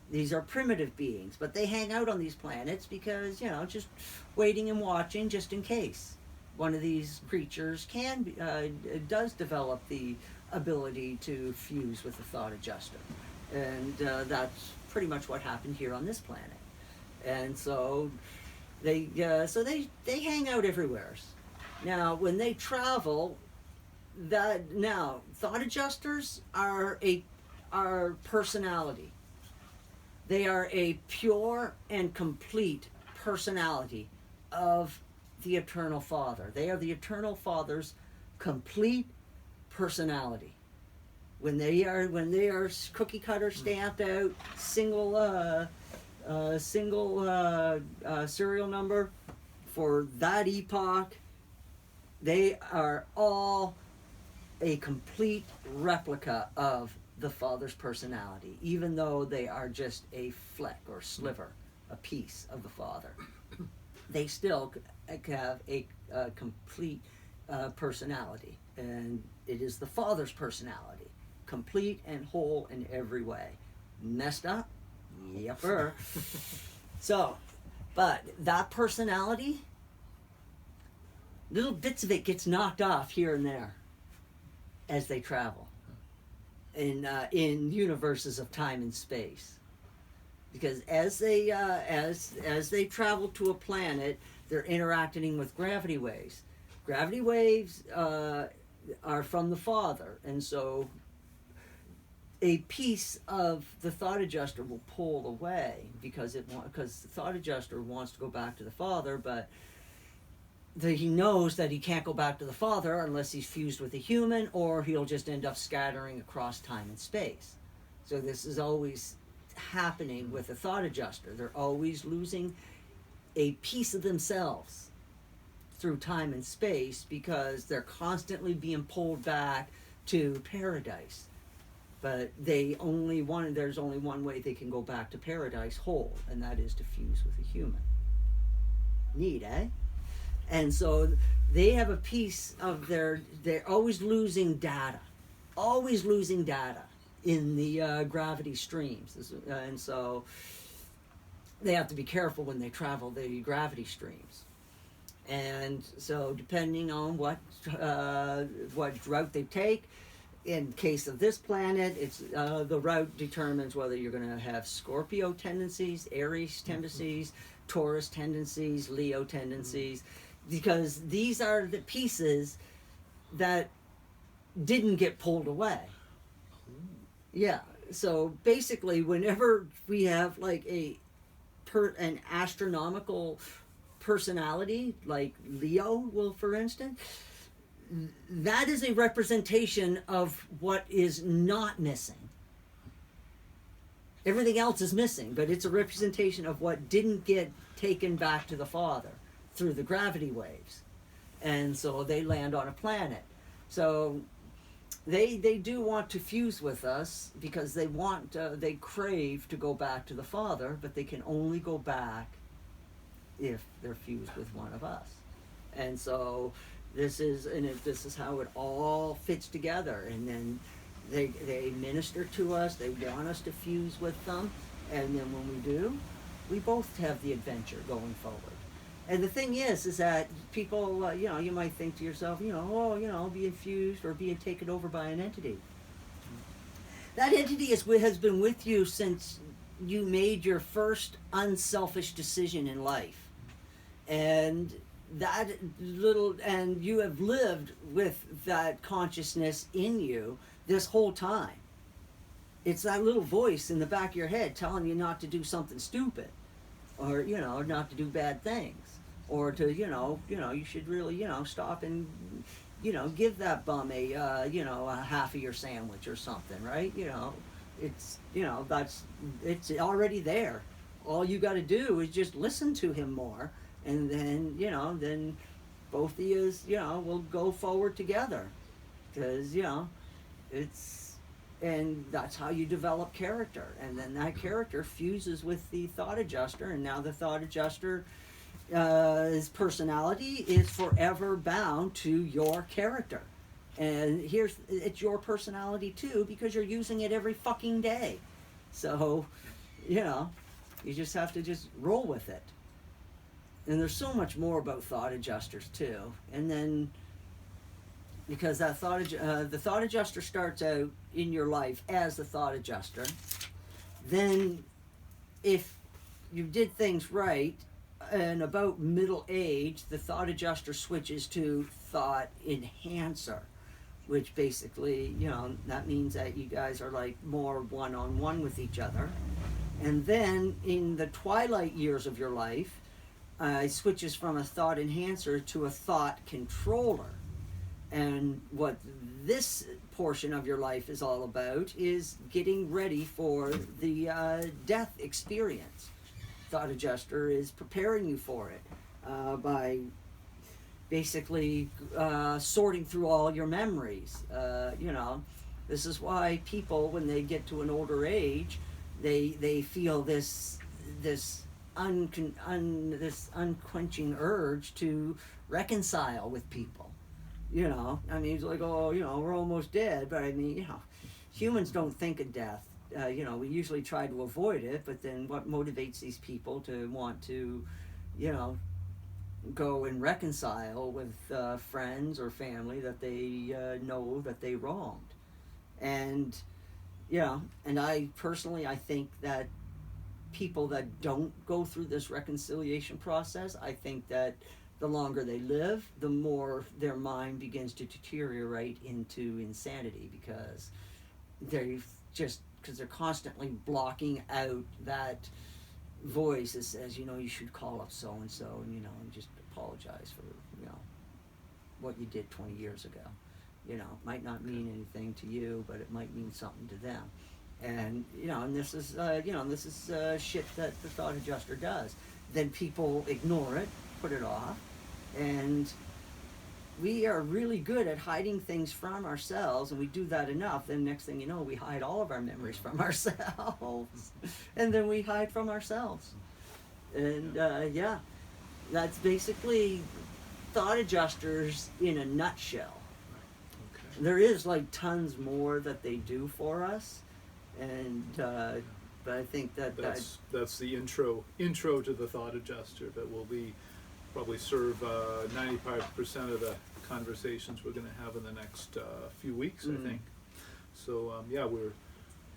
These are primitive beings, but they hang out on these planets because, just waiting and watching just in case one of these creatures does develop the ability to fuse with the thought adjuster. And that's pretty much what happened here on this planet. And so they hang out everywhere. Now, when they travel, thought adjusters are personality. They are a pure and complete personality of the Eternal Father. They are the Eternal Father's complete personality. When they are cookie cutter stamped out, single serial number for that epoch, they are all a complete replica of the Father's personality, even though they are just a fleck or sliver, a piece of the Father. They still have a complete personality, and it is the Father's personality, complete and whole in every way. Messed up? Yepper. So, but that personality, little bits of it gets knocked off here and there as they travel in universes of time and space, because as they travel to a planet, they're interacting with gravity waves. Gravity waves are from the Father, and so a piece of the thought adjuster will pull away because the thought adjuster wants to go back to the Father, but he knows that he can't go back to the Father unless he's fused with a human, or he'll just end up scattering across time and space. So this is always happening with a thought adjuster. They're always losing a piece of themselves through time and space because they're constantly being pulled back to paradise. But there's only one way they can go back to paradise whole, and that is to fuse with a human. Neat, eh? And so they have a piece of they're always losing data, in the gravity streams. And so they have to be careful when they travel the gravity streams. And so depending on what route they take, in case of this planet, it's the route determines whether you're going to have Scorpio tendencies, Aries tendencies, Taurus tendencies, Leo tendencies, because these are the pieces that didn't get pulled away. Yeah. So basically, whenever we have like an astronomical personality, like Leo will, for instance, that is a representation of what is not missing. Everything else is missing, but it's a representation of what didn't get taken back to the Father through the gravity waves. And so they land on a planet. So they do want to fuse with us because they crave to go back to the Father, but they can only go back if they're fused with one of us. And so this is how it all fits together. And then they minister to us, they want us to fuse with them, and then when we do, we both have the adventure going forward. And the thing is that people, you might think to yourself, being fused or being taken over by an entity. That entity has been with you since you made your first unselfish decision in life. And and you have lived with that consciousness in you this whole time. It's that little voice in the back of your head telling you not to do something stupid, or not to do bad things, or to you should really stop and give that bum a half of your sandwich or something, right? It's it's already there. All you got to do is just listen to him more, and then then both of you will go forward together, because and that's how you develop character. And then that character fuses with the thought adjuster, and now the thought adjuster his personality is forever bound to your character. And it's your personality too, because you're using it every fucking day. So you just have to just roll with it. And there's so much more about thought adjusters too. And then because the thought adjuster starts out in your life as the thought adjuster, then if you did things right, and about middle age, the thought adjuster switches to thought enhancer, which basically that means that you guys are like more one-on-one with each other. And then in the twilight years of your life, it switches from a thought enhancer to a thought controller. And what this portion of your life is all about is getting ready for the death experience. Thought adjuster is preparing you for it by basically sorting through all your memories. This is why people, when they get to an older age, they feel this unquenching urge to reconcile with people. It's like, we're almost dead, but humans don't think of death. We usually try to avoid it, but then what motivates these people to want to, go and reconcile with friends or family that they know that they wronged? And, and I think that people that don't go through this reconciliation process, I think that the longer they live, the more their mind begins to deteriorate into insanity, because they're constantly blocking out that voice that says, you should call up so and so and and just apologize for what you did 20 years ago. It might not mean anything to you, but it might mean something to them. And and this is shit that the thought adjuster does. Then people ignore it, put it off, and we are really good at hiding things from ourselves, and we do that enough, then next thing you know, we hide all of our memories from ourselves. And then we hide from ourselves. And that's basically thought adjusters in a nutshell. Okay. There is like tons more that they do for us, and but I think That's the intro to the thought adjuster that will be probably serve 95% of the conversations we're going to have in the next few weeks, I think. So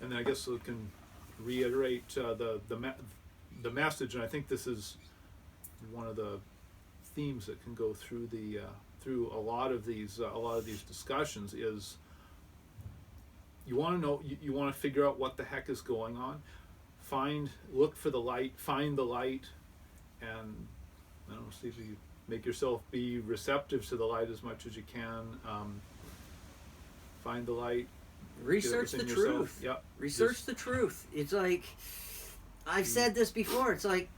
and then I guess we can reiterate the message, and I think this is one of the themes that can go through through a lot of these discussions is you want to know, you want to figure out what the heck is going on. Look for the light, find the light, and I don't know, see if you make yourself be receptive to the light as much as you can. Find the light. research the truth. Yep. Research the truth. It's like, I've said this before. It's like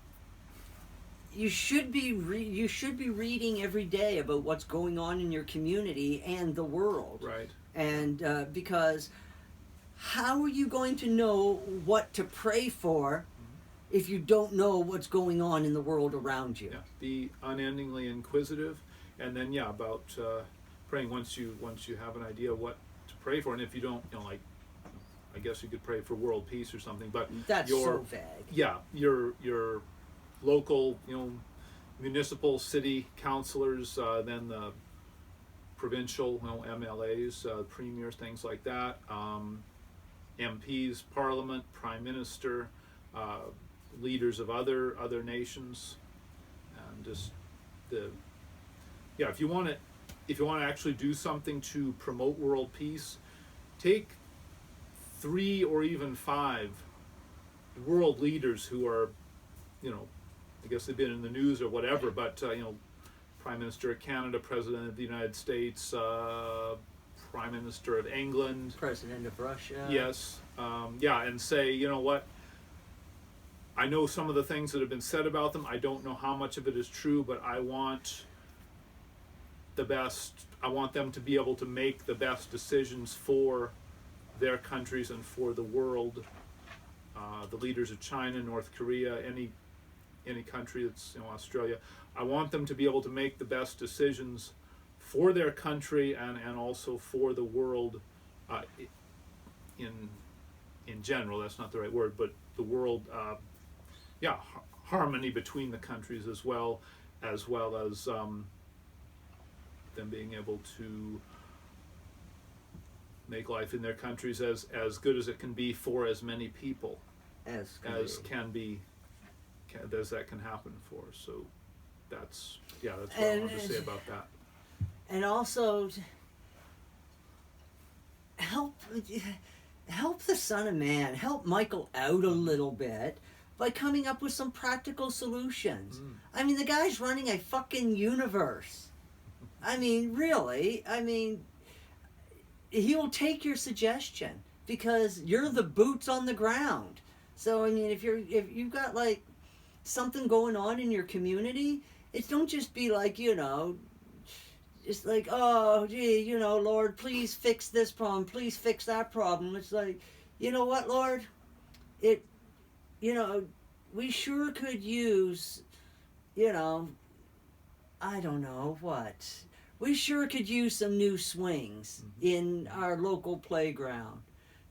you should be reading every day about what's going on in your community and the world. Right. And because how are you going to know what to pray for if you don't know what's going on in the world around you? Yeah. Be unendingly inquisitive, and then about praying once you have an idea what to pray for, and if you don't, like, I guess you could pray for world peace or something, but That's so vague. Yeah, your local, municipal city councilors, then the provincial, MLAs, premiers, things like that, MPs, Parliament, Prime Minister, leaders of other nations, and just if you want to actually do something to promote world peace, take 3 or even 5 world leaders who are, I guess they've been in the news or whatever, but Prime Minister of Canada, President of the United States, Prime Minister of England, President of Russia. Yes, and say, you know what, I know some of the things that have been said about them. I don't know how much of it is true, but I want the best. I want them to be able to make the best decisions for their countries and for the world. The leaders of China, North Korea, any country that's, Australia. I want them to be able to make the best decisions for their country and also for the world in general. That's not the right word, but the world, harmony between the countries as well as them being able to make life in their countries as good as it can be for as many people as that can happen for. So that's what I wanted to say about that. And also help the Son of Man, help Michael out a little bit by coming up with some practical solutions. I mean, the guy's running a fucking universe. I mean, really, he will take your suggestion because you're the boots on the ground. So I mean, if you've got like something going on in your community, it don't just be like, just like, oh gee, Lord, please fix this problem, please fix that problem. It's like, you know what, Lord, we sure could use, I don't know what. We sure could use some new swings in our local playground.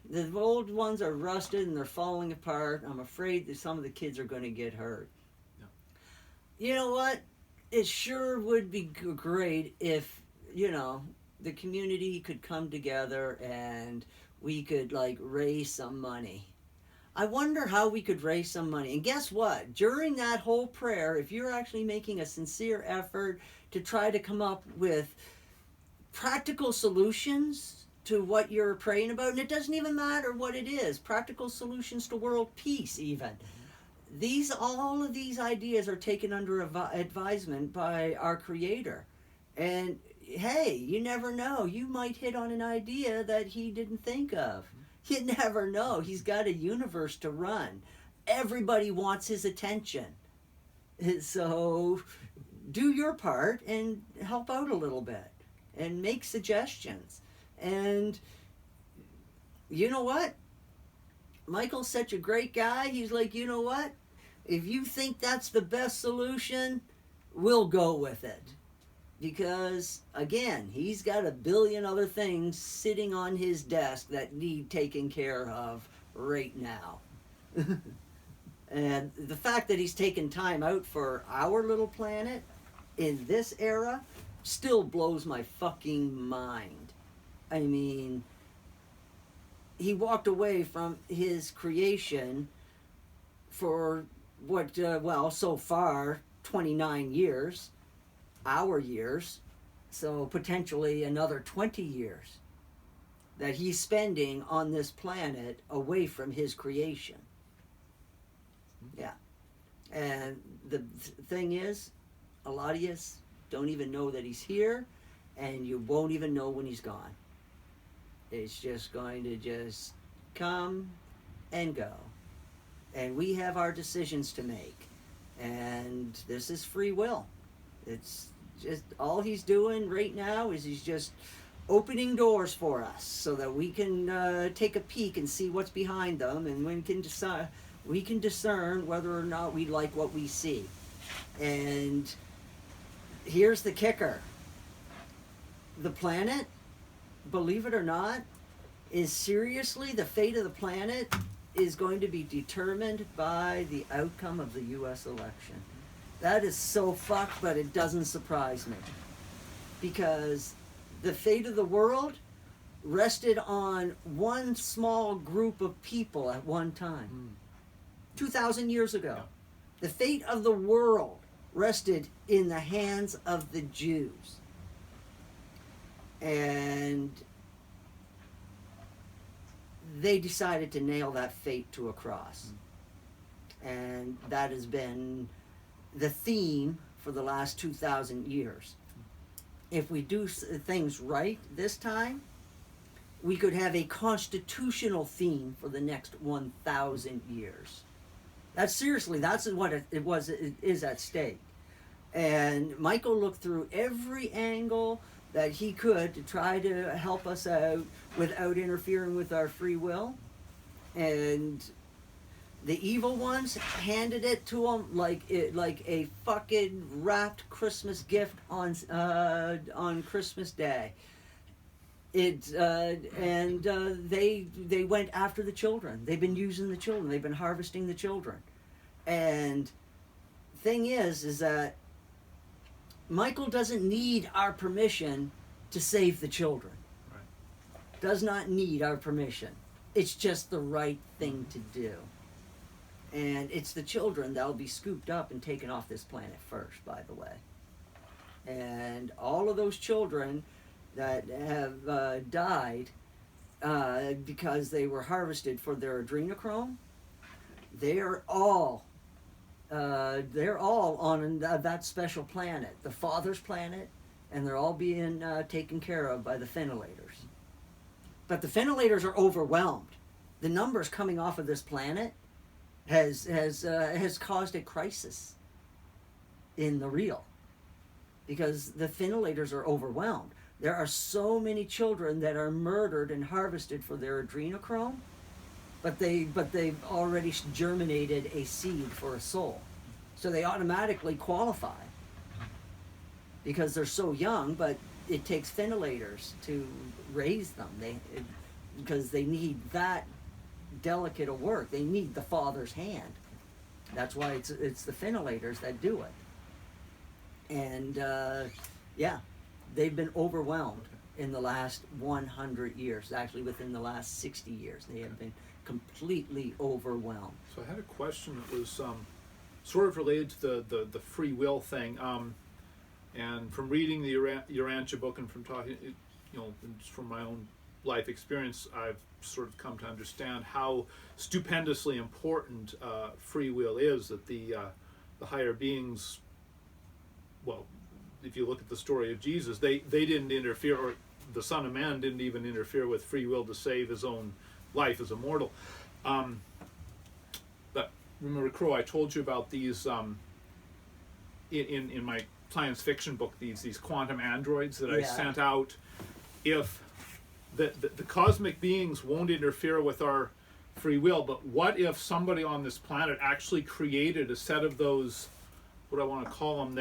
The old ones are rusted and they're falling apart. I'm afraid that some of the kids are going to get hurt. Yeah. You know what? It sure would be great if, the community could come together and we could, raise some money. I wonder how we could raise some money. And guess what? During that whole prayer, if you're actually making a sincere effort to try to come up with practical solutions to what you're praying about, and it doesn't even matter what it is, practical solutions to world peace even. All of these ideas are taken under advisement by our Creator. And hey, you never know. You might hit on an idea that he didn't think of. You never know. He's got a universe to run. Everybody wants his attention. So do your part and help out a little bit and make suggestions. And you know what? Michael's such a great guy. He's like, you know what? If you think that's the best solution, we'll go with it. Because, again, he's got a billion other things sitting on his desk that need taken care of right now. And the fact that he's taken time out for our little planet in this era still blows my fucking mind. I mean, he walked away from his creation for what, so far, 29 years, our years, so potentially another 20 years that he's spending on this planet away from his creation. Yeah. And the thing is, a lot of you don't even know that he's here, and you won't even know when he's gone. It's just going to just come and go. And we have our decisions to make. And this is free will. It's just all he's doing right now is he's just opening doors for us so that we can take a peek and see what's behind them, and we can discern whether or not we like what we see. And here's the kicker. The planet, believe it or not, is seriously, the fate of the planet is going to be determined by the outcome of the U.S. election. That is so fucked, but it doesn't surprise me. Because the fate of the world rested on one small group of people at one time. 2,000 years ago. Yeah. The fate of the world rested in the hands of the Jews. And they decided to nail that fate to a cross. And that has been the theme for the last 2,000 years. If we do things right this time, we could have a constitutional theme for the next 1,000 years. That's what it is at stake. And Michael looked through every angle that he could to try to help us out without interfering with our free will. And the evil ones handed it to him like a fucking wrapped Christmas gift on Christmas Day. They went after the children. They've been using the children. They've been harvesting the children. And thing is that Michael doesn't need our permission to save the children. Right. Does not need our permission. It's just the right thing to do. And it's the children that'll be scooped up and taken off this planet first, by the way. And all of those children that have died because they were harvested for their adrenochrome, they're all on that special planet, the Father's planet, and they're all being taken care of by the ventilators. But the ventilators are overwhelmed. The numbers coming off of this planet has caused a crisis in the real, because the ventilators are overwhelmed. There are so many children that are murdered and harvested for their adrenochrome, but they've already germinated a seed for a soul, so they automatically qualify because they're so young. But it takes ventilators to raise them. Because they need that delicate a work. They need the Father's hand. That's why it's the ventilators that do it. And they've been overwhelmed in the last 100 years. Actually, within the last 60 years, they have been completely overwhelmed. So I had a question that was sort of related to the free will thing. And from reading the Urantia book and from talking, just from my own life experience, I've sort of come to understand how stupendously important free will is. That the higher beings, well, if you look at the story of Jesus, they didn't interfere, or the Son of Man didn't even interfere with free will to save his own life as a mortal. But remember, Krow, I told you about these in my science fiction book, these quantum androids that I sent out. If the cosmic beings won't interfere with our free will, but what if somebody on this planet actually created a set of those, what I want to call them,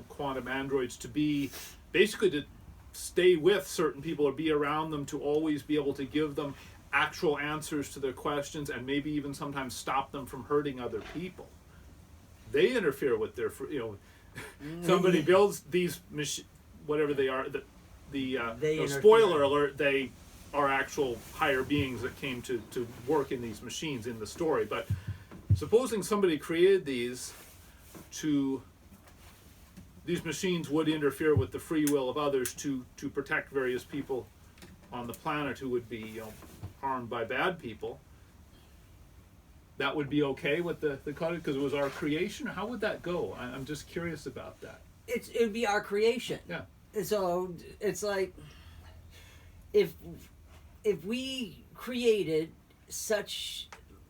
quantum androids to be basically to stay with certain people or be around them, to always be able to give them actual answers to their questions, and maybe even sometimes stop them from hurting other people. They interfere with their, somebody builds these whatever they are. Spoiler alert: they are actual higher beings that came to work in these machines in the story. But supposing somebody created these machines would interfere with the free will of others to protect various people on the planet who would be harmed by bad people. That would be okay with the cottage because it was our creation? Or how would that go? I'm just curious about that. It would be our creation. Yeah. So it's like if we created such,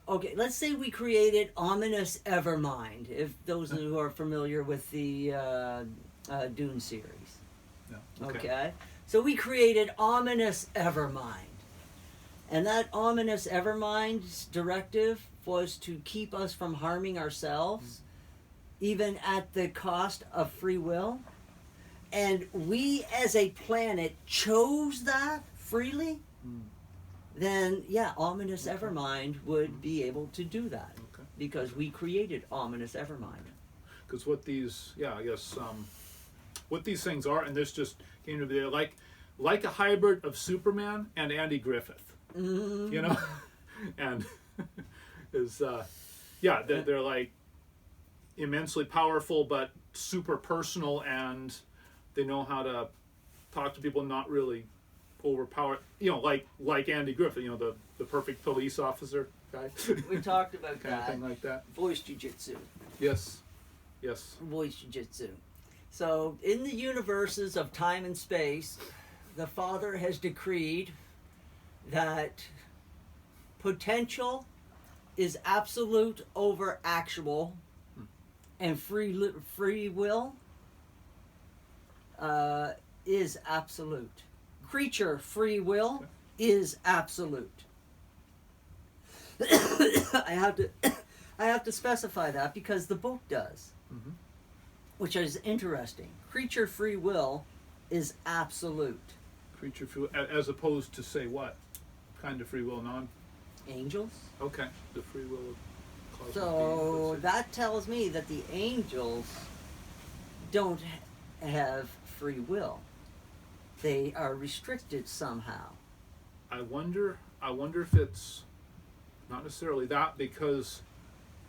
okay, let's say we created ominous Evermind, if those who are familiar with the Dune series. Yeah. Okay. So we created ominous Evermind. And that ominous Evermind's directive was to keep us from harming ourselves, even at the cost of free will. And we as a planet chose that freely, then yeah, ominous Evermind would be able to do that. Okay. Because we created ominous Evermind. Because what these, what these things are, and this just came to be like a hybrid of Superman and Andy Griffith. And is they're like immensely powerful but super personal, and they know how to talk to people, not really overpower, like Andy Griffith, the perfect police officer guy. We talked about kind of thing like that. Voice jujitsu. Yes. Voice jujitsu. So in the universes of time and space, the Father has decreed that potential is absolute over actual, and free will is absolute. Creature free will is absolute. I have to specify that because the book does, which is interesting. Creature free will is absolute. Creature free will, as opposed to say what kind of free will? Angels. Okay, the free will of cosmic So beings. that tells me that the angels don't have free will. They are restricted somehow. I wonder if it's not necessarily that, because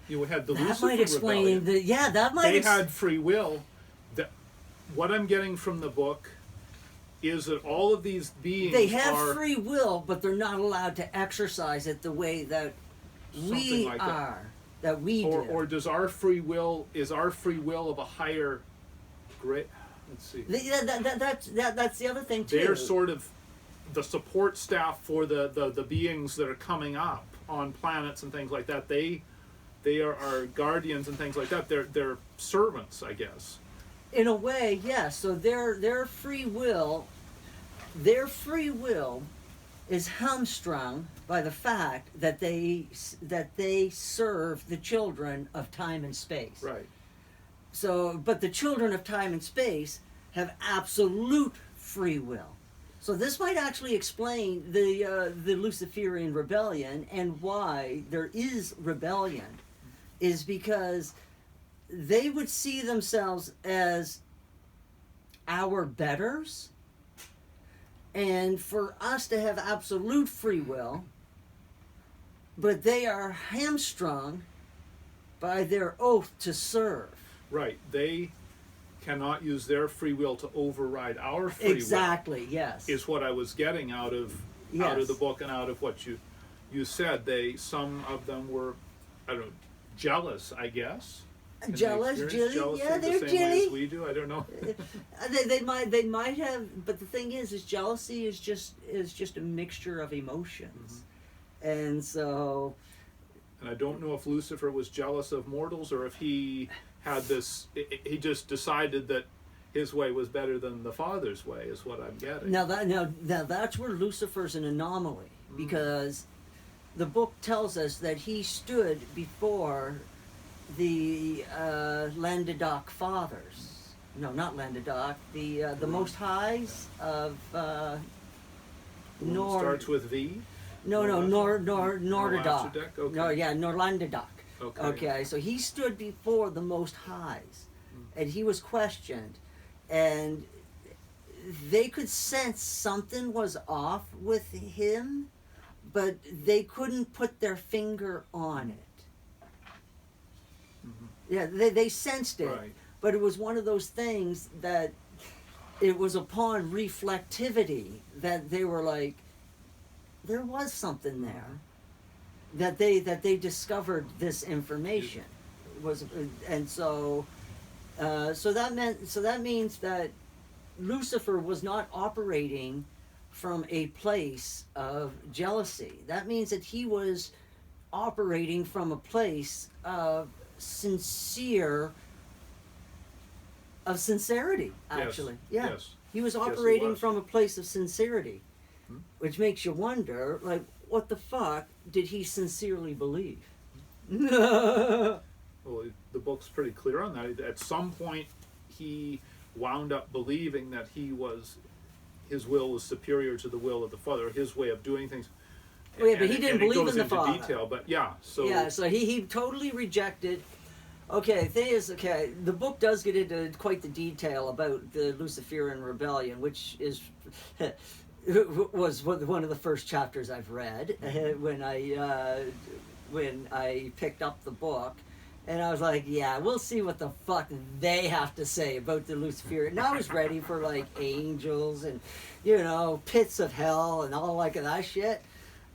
we had the That Lucifer might explain rebellion. that might They had free will. What I'm getting from the book is that all of these beings they have free will, but they're not allowed to exercise it the way that we like are, that we do. Or is our free will of a higher grade? Let's see. That's the other thing too. They're sort of the support staff for the beings that are coming up on planets and things like that. They are our guardians and things like that. They're servants, I guess. In a way, yes. So their free will is hamstrung by the fact that they serve the children of time and space. Right. So, but the children of time and space have absolute free will. So this might actually explain the Luciferian rebellion, and why there is rebellion is because they would see themselves as our betters, and for us to have absolute free will, but they are hamstrung by their oath to serve. Right. They cannot use their free will to override our free will. Exactly, yes. Is what I was getting out of the book and out of what you said. Some of them were, I don't know, jealous, I guess. Jealous, jilly, Jealousy yeah, they're the same way jilly. as we do. I don't know. They might have, but the thing is jealousy is just a mixture of emotions, and so. And I don't know if Lucifer was jealous of mortals, or if he had this. He just decided that his way was better than the Father's way. Is what I'm getting. Now that's where Lucifer's an anomaly, because the book tells us that he stood before the Landadoc fathers, no, not Landadoc, the Most Highs of One Nor. starts with V. No, Nordadoc. Norlaxodeck? Okay. No, yeah, Norlandadoc. Okay. Okay, so he stood before the Most Highs, and he was questioned, and they could sense something was off with him, but they couldn't put their finger on it. Yeah, they sensed it, Right. but it was one of those things that it was upon reflectivity that they were like, there was something there, that they discovered this information was, and so that means that Lucifer was not operating from a place of jealousy. That means that he was operating from a place of sincerity, actually. Yes. Yeah. Yes. He was Yes, he operating was. from a place of sincerity, which makes you wonder, like, what the fuck did he sincerely believe? Well, the book's pretty clear on that. At some point, he wound up believing that his will was superior to the will of the Father, his way of doing things. Oh, yeah, but he didn't believe in the Father. Detail, but yeah, so Yeah, so he totally rejected. Okay, thing is, okay, the book does get into quite the detail about the Luciferian rebellion, which is was one of the first chapters I've read when I picked up the book, and I was like, yeah, we'll see what the fuck they have to say about the Luciferian. And I was ready for like angels and pits of hell and all like that shit.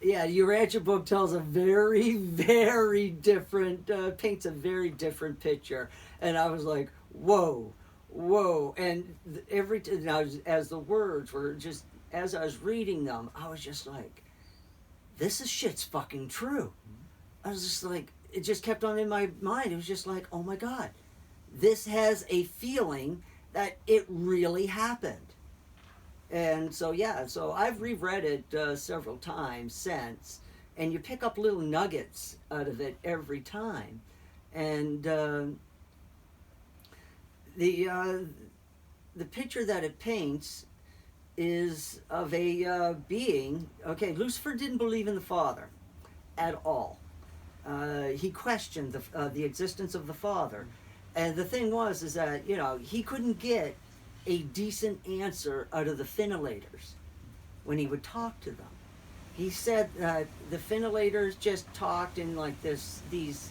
Yeah, your Urantia book tells a very, very different, paints a very different picture. And I was like, whoa. And as the words were just, as I was reading them, I was just like, this is shit's fucking true. I was just like, it just kept on in my mind. It was just like, oh my God, this has a feeling that it really happened. And so, yeah, so I've reread it several times since, and you pick up little nuggets out of it every time. And the picture that it paints is of a being. Okay, Lucifer didn't believe in the Father at all. He questioned the existence of the Father. And the thing is that, he couldn't get a decent answer out of the Finilators when he would talk to them. He said that the Finilators just talked in like these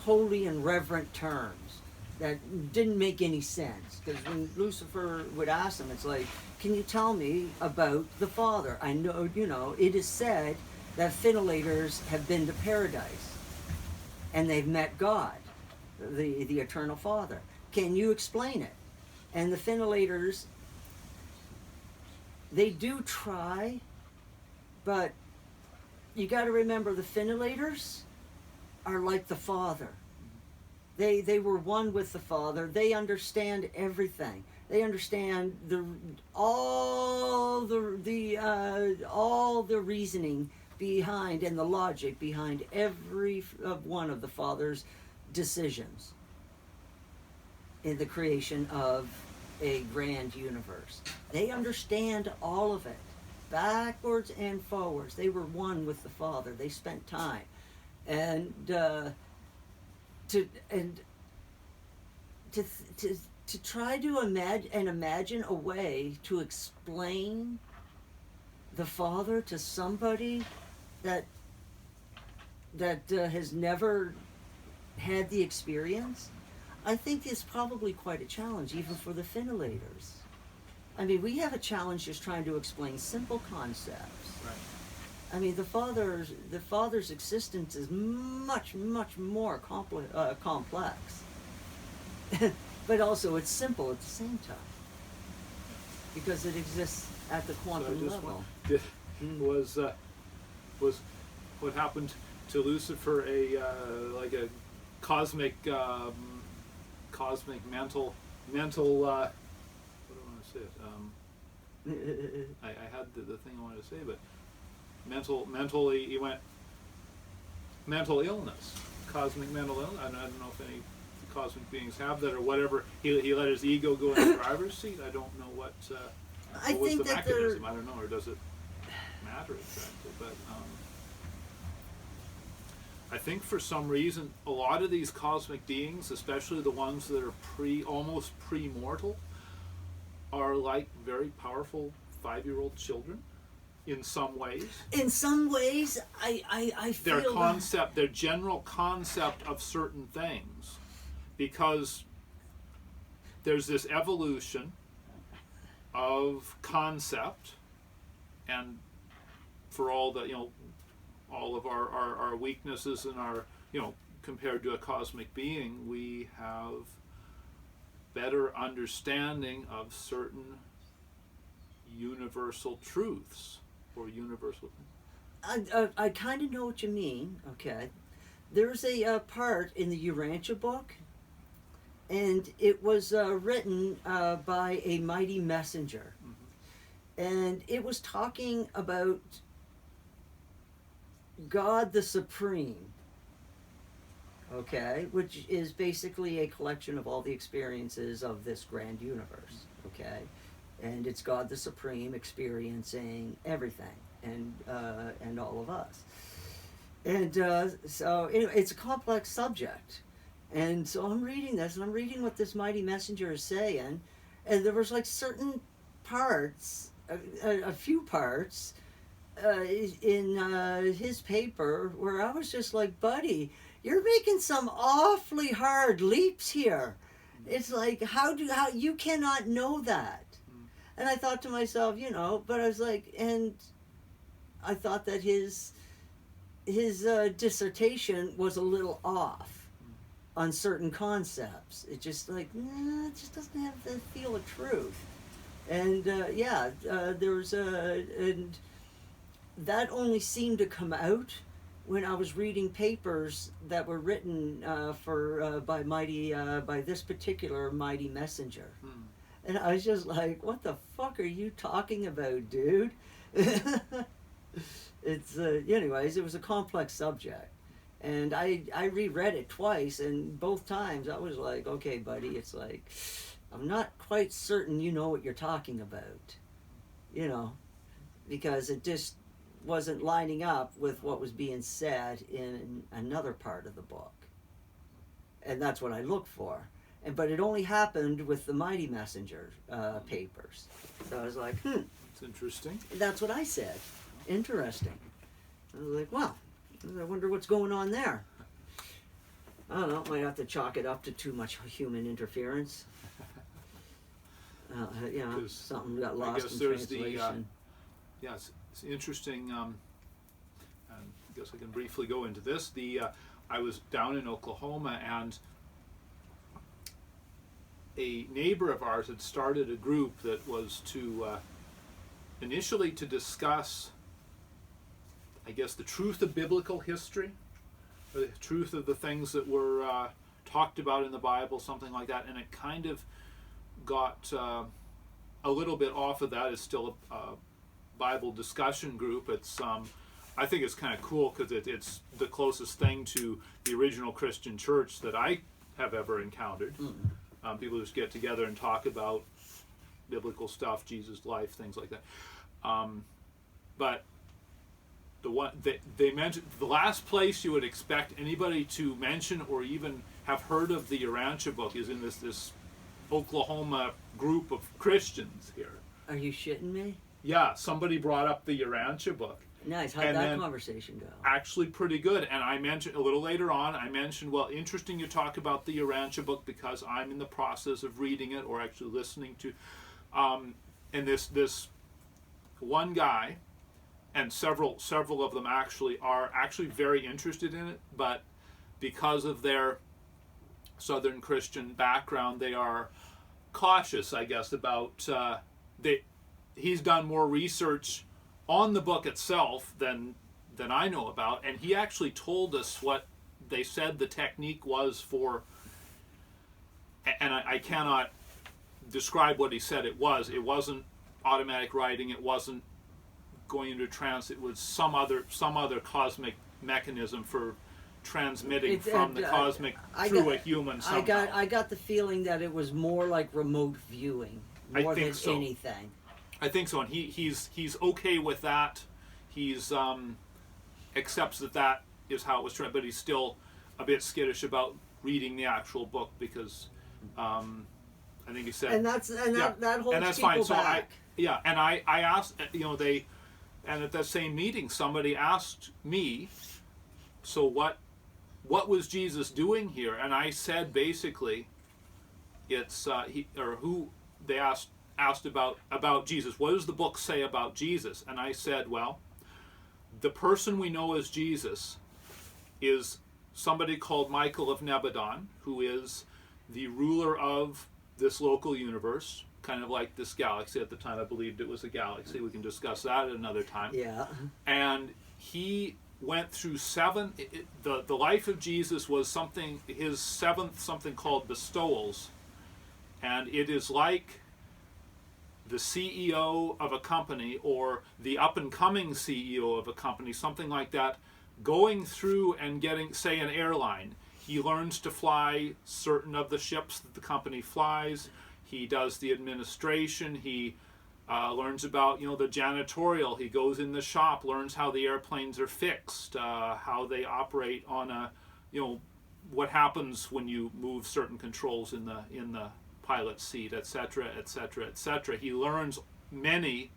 holy and reverent terms that didn't make any sense. Because when Lucifer would ask them, it's like, can you tell me about the Father? I know, it is said that Finilators have been to paradise and they've met God, the eternal Father. Can you explain it? And the Finilators, they do try, but you got to remember the Finilators are like the Father. They were one with the Father. They understand everything. They understand all the reasoning behind and the logic behind every one of the Father's decisions in the creation of a grand universe. They understand all of it, backwards and forwards. They were one with the Father. They spent time, and to try to imagine a way to explain the Father to somebody that has never had the experience, I think it's probably quite a challenge, even for the Finilators. I mean, we have a challenge just trying to explain simple concepts. Right. I mean, the Father's existence is much, much more complex. But also, it's simple at the same time. Because it exists at the quantum level. Was what happened to Lucifer like a cosmic mental what do I want to say it? I had the thing I wanted to say, but mentally he went mental illness, cosmic mental illness. I don't know if any cosmic beings have that, or whatever. He let his ego go in the driver's seat. I don't know what I was think the that mechanism. I don't know, or does it matter exactly? But I think for some reason, a lot of these cosmic beings, especially the ones that are almost pre-mortal, are like very powerful 5-year-old children in some ways. In some ways, I feel Their general concept of certain things, because there's this evolution of concept, and for all the, all of our weaknesses and our, compared to a cosmic being, we have better understanding of certain universal truths or universal things. I kind of know what you mean. Okay, there's a part in the Urantia book, and it was written by a mighty messenger, and it was talking about God the Supreme, okay, which is basically a collection of all the experiences of this grand universe, okay, and it's God the Supreme experiencing everything, and all of us, and so anyway, it's a complex subject, and so I'm reading this, and I'm reading what this mighty messenger is saying, and there was like certain parts, a few parts in his paper where I was just like, buddy, you're making some awfully hard leaps here. It's like, how you cannot know that. And I thought to myself, but I was like, and I thought that his dissertation was a little off on certain concepts. It just like, it just doesn't have the feel of truth. And there was and that only seemed to come out when I was reading papers that were written by this particular mighty messenger. And I was just like, what the fuck are you talking about, dude? It's anyways, it was a complex subject, and I reread it twice, and both times I was like, okay, buddy, it's like, I'm not quite certain you know what you're talking about, because it just wasn't lining up with what was being said in another part of the book, and that's what I look for. But it only happened with the mighty messenger papers. So I was like, It's interesting. that's what I said. Interesting. I was like, wow, I wonder what's going on there. I don't know, might have to chalk it up to too much human interference. Something got lost in translation. It's interesting. And I guess I can briefly go into this. I was down in Oklahoma, and a neighbor of ours had started a group that was to initially to discuss, I guess, the truth of biblical history, or the truth of the things that were talked about in the Bible, something like that. And it kind of got a little bit off of that. It's still a Bible discussion group. It's I think it's kind of cool because it's the closest thing to the original Christian church that I have ever encountered. People just get together and talk about biblical stuff, Jesus' life, things like that. But the one they mentioned, the last place you would expect anybody to mention or even have heard of the Urantia book is in this Oklahoma group of Christians here. Are you shitting me? Yeah, somebody brought up the Urantia book. Nice. How'd that conversation go? Actually pretty good. And I mentioned, a little later on, well, interesting you talk about the Urantia book because I'm in the process of reading it or actually listening to. And this one guy, and several of them are very interested in it, but because of their Southern Christian background, they are cautious, I guess, about he's done more research on the book itself than I know about, and he actually told us what they said the technique was for, and I cannot describe what he said it was. It wasn't automatic writing, it wasn't going into trance, it was some other cosmic mechanism for transmitting from the cosmic through a human somehow. I got the feeling that it was more like remote viewing more than so. anything. I think so, and he's okay with that. He's accepts that is how it was turned, but he's still a bit skittish about reading the actual book because I think he said, that holds and that's people fine. back. And I asked, and at that same meeting, somebody asked me, so what was Jesus doing here? And I said basically, it's who they asked about Jesus. What does the book say about Jesus? And I said, well, the person we know as Jesus is somebody called Michael of Nebadon, who is the ruler of this local universe, kind of like this galaxy. At the time I believed it was a galaxy. We can discuss that at another time. Yeah. And he went through the life of Jesus was his seventh something called bestowals, and it is like the CEO of a company or the up-and-coming CEO of a company, something like that, going through and getting, say, an airline. He learns to fly certain of the ships that the company flies. He does the administration. He learns about, the janitorial. He goes in the shop, learns how the airplanes are fixed, how they operate on a, what happens when you move certain controls in the pilot seat, etc., etc., etc. He learns many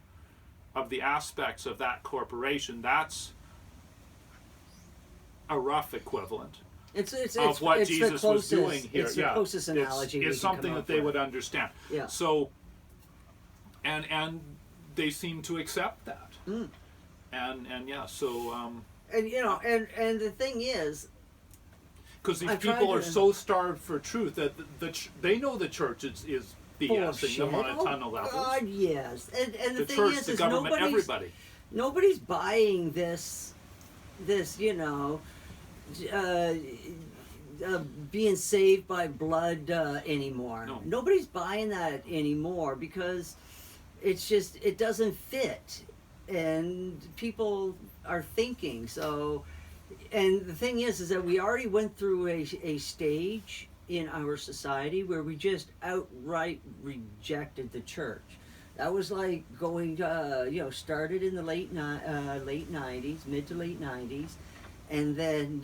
of the aspects of that corporation. That's a rough equivalent of what Jesus was doing here. It's the closest analogy. It's something that they would understand. Yeah. So, and they seem to accept that. And yeah, so. And the thing is, because these people are so starved for truth that they know the church is BSing them on a ton of levels. God, yes. And the thing church, is, the government, everybody. Nobody's buying this being saved by blood anymore. No. Nobody's buying that anymore because it doesn't fit, and people are thinking so. And the thing is that we already went through a stage in our society where we just outright rejected the church. That was like going started in the late 90s, mid to late 90s, and then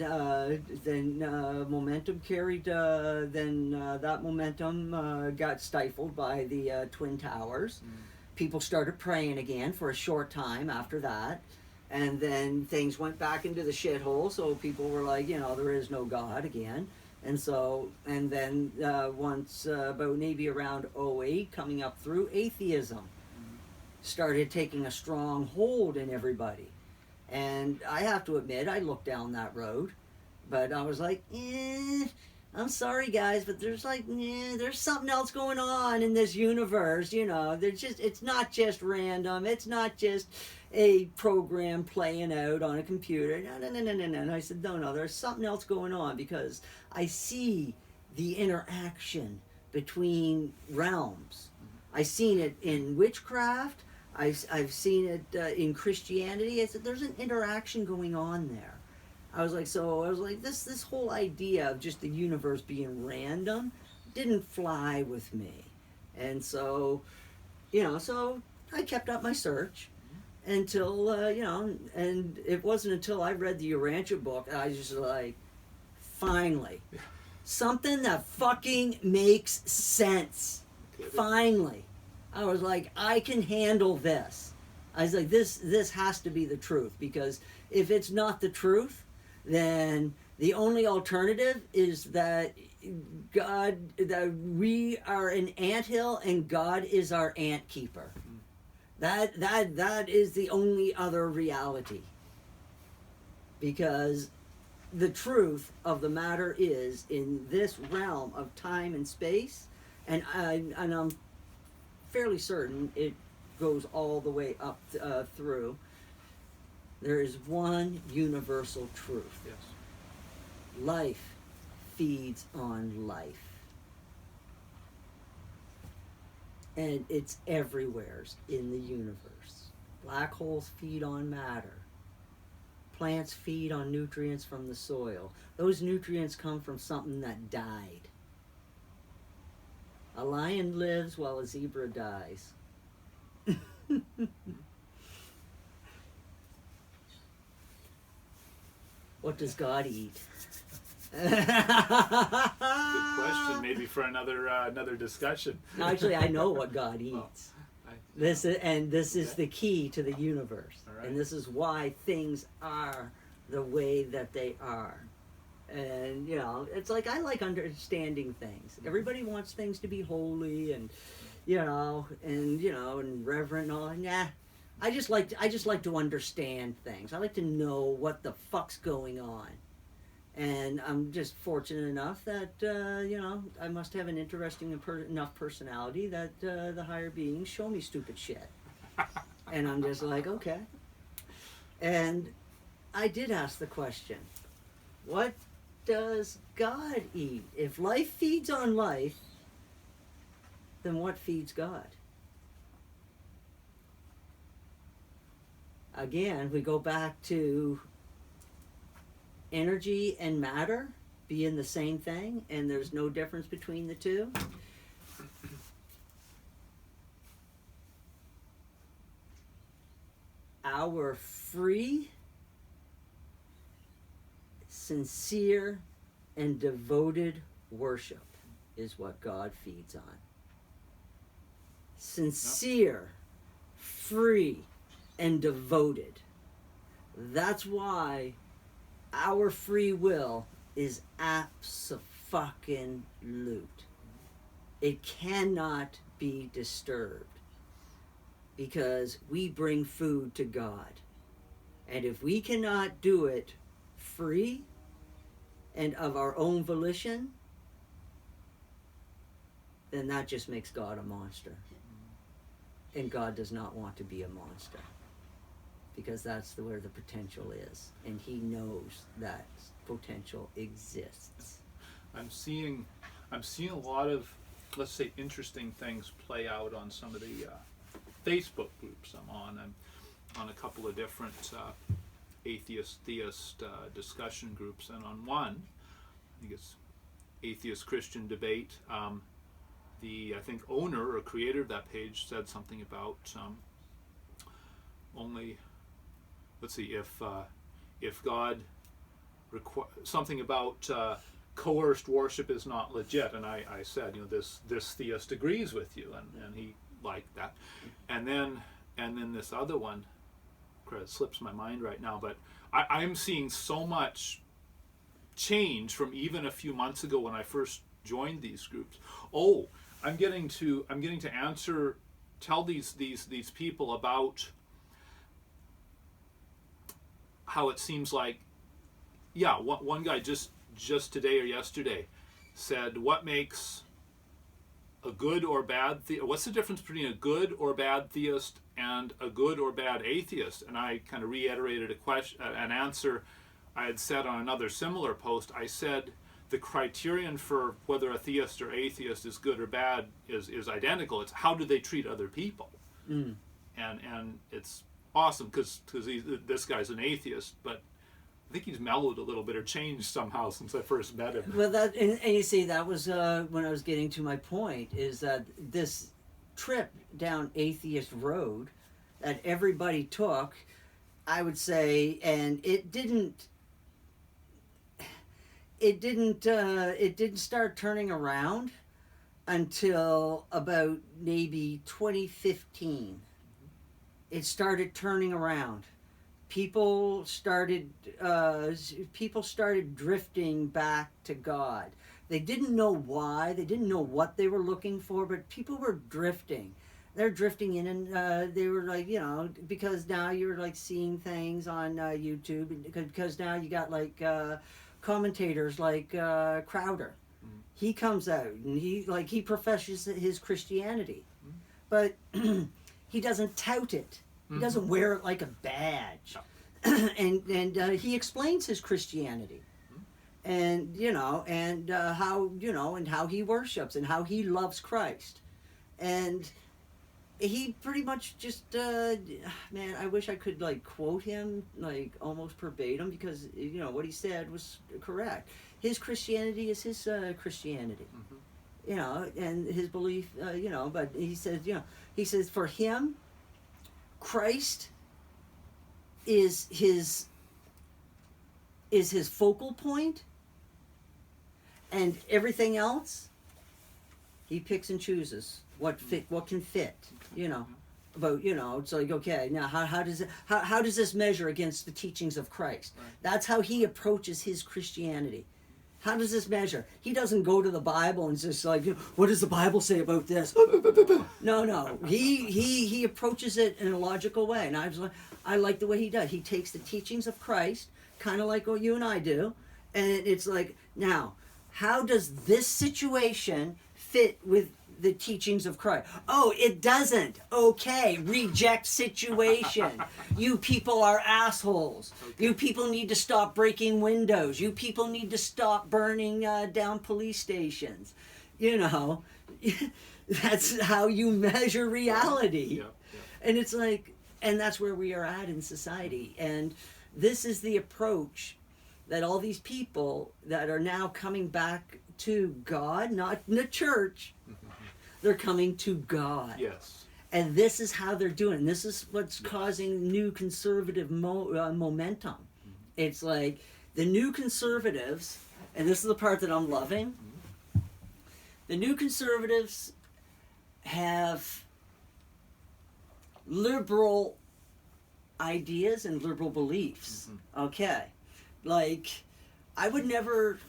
momentum carried. That momentum got stifled by the Twin Towers. People started praying again for a short time after that. And then things went back into the shithole, so people were like, there is no God again. And then once about maybe around 2008, coming up through, atheism started taking a strong hold in everybody. And I have to admit, I looked down that road, but I was like, I'm sorry guys, but there's there's something else going on in this universe, it's not just random, it's not just a program playing out on a computer. No. And I said, no, there's something else going on because I see the interaction between realms. I've seen it in witchcraft, I've seen it in Christianity. I said, there's an interaction going on there. I was like, this whole idea of just the universe being random didn't fly with me. And so, so I kept up my search until, and it wasn't until I read the Urantia book, I was just like, finally, something that fucking makes sense. Finally. I was like, I can handle this. I was like, this has to be the truth, because if it's not the truth, then the only alternative is that we are an anthill and God is our ant keeper. That is the only other reality. Because the truth of the matter is, in this realm of time and space, and I'm fairly certain it goes all the way up through, there is one universal truth. Yes. Life feeds on life. And it's everywhere in the universe. Black holes feed on matter. Plants feed on nutrients from the soil. Those nutrients come from something that died. A lion lives while a zebra dies. What does God eat? Good question. Maybe for another discussion. Actually, I know what God eats. This is Okay. the key to the universe, All right. and this is why things are the way that they are. And it's like I like understanding things. Everybody wants things to be holy and and reverent and all. Nah, I just like to understand things. I like to know what the fuck's going on. And I'm just fortunate enough that I must have an interesting enough personality that the higher beings show me stupid shit, and I'm just like, okay. And I did ask the question, what does God eat? If life feeds on life, then what feeds God? Again, we go back to energy and matter being the same thing, and there's no difference between the two. Our free, sincere, and devoted worship is what God feeds on. Sincere, free, and devoted. That's why our free will is abso-fucking-lute. It cannot be disturbed because we bring food to God. And if we cannot do it free and of our own volition, then that just makes God a monster. And God does not want to be a monster, because that's where the potential is, and he knows that potential exists. I'm seeing a lot of, let's say, interesting things play out on some of the Facebook groups I'm on. I'm on a couple of different atheist theist discussion groups, and on one, I think it's Atheist Christian Debate. The owner or creator of that page said something about only, let's see, if God something about coerced worship is not legit, and I said, this theist agrees with you, and he liked that, and then this other one, it slips my mind right now, but I'm seeing so much change from even a few months ago when I first joined these groups. Oh, I'm getting to tell these people about how it seems like, one guy just today or yesterday said, what makes a good or bad what's the difference between a good or bad theist and a good or bad atheist? And I kind of reiterated an answer I had said on another similar post. I said the criterion for whether a theist or atheist is good or bad is identical. It's how do they treat other people. And it's awesome because this guy's an atheist, but I think he's mellowed a little bit or changed somehow since I first met him. Well, and you see, that was when I was getting to my point, is that this trip down atheist road that everybody took, I would say, and it didn't start turning around until about maybe 2015. It started turning around. People started drifting back to God. They didn't know why. They didn't know what they were looking for, but people were drifting. They're drifting in, and they were like, because now you're like seeing things on YouTube, because now you got like commentators like Crowder. He comes out and he professes his Christianity, but he doesn't tout it. He doesn't wear it like a badge. And he explains his Christianity, and how how he worships and how he loves Christ, and he pretty much just man, I wish I could like quote him like almost verbatim, because you know what he said was correct. His Christianity is his Christianity, you know, and his belief, you know. But he says, you know, he says for him, Christ is his focal point, and everything else he picks and chooses what can fit, you know. About, you know, it's like, okay, now how does this measure against the teachings of Christ? Right. That's how he approaches his Christianity. How does this measure? He doesn't go to the Bible and just like, you know, what does the Bible say about this? No. He approaches it in a logical way, and I like the way he does. He takes the teachings of Christ, kind of like what you and I do, and it's like, now, how does this situation fit with the teachings of Christ? Oh, it doesn't. Okay, reject situation. You people are assholes. Okay. You people need to stop breaking windows. You people need to stop burning down police stations. You know, that's how you measure reality. Yeah. And it's like, and that's where we are at in society. And this is the approach that all these people that are now coming back to God, not in the church, they're coming to God. Yes. And this is how they're doing. This is what's causing new conservative momentum. It's like the new conservatives, and this is the part that I'm loving. The new conservatives have liberal ideas and liberal beliefs. Okay. Like, I would never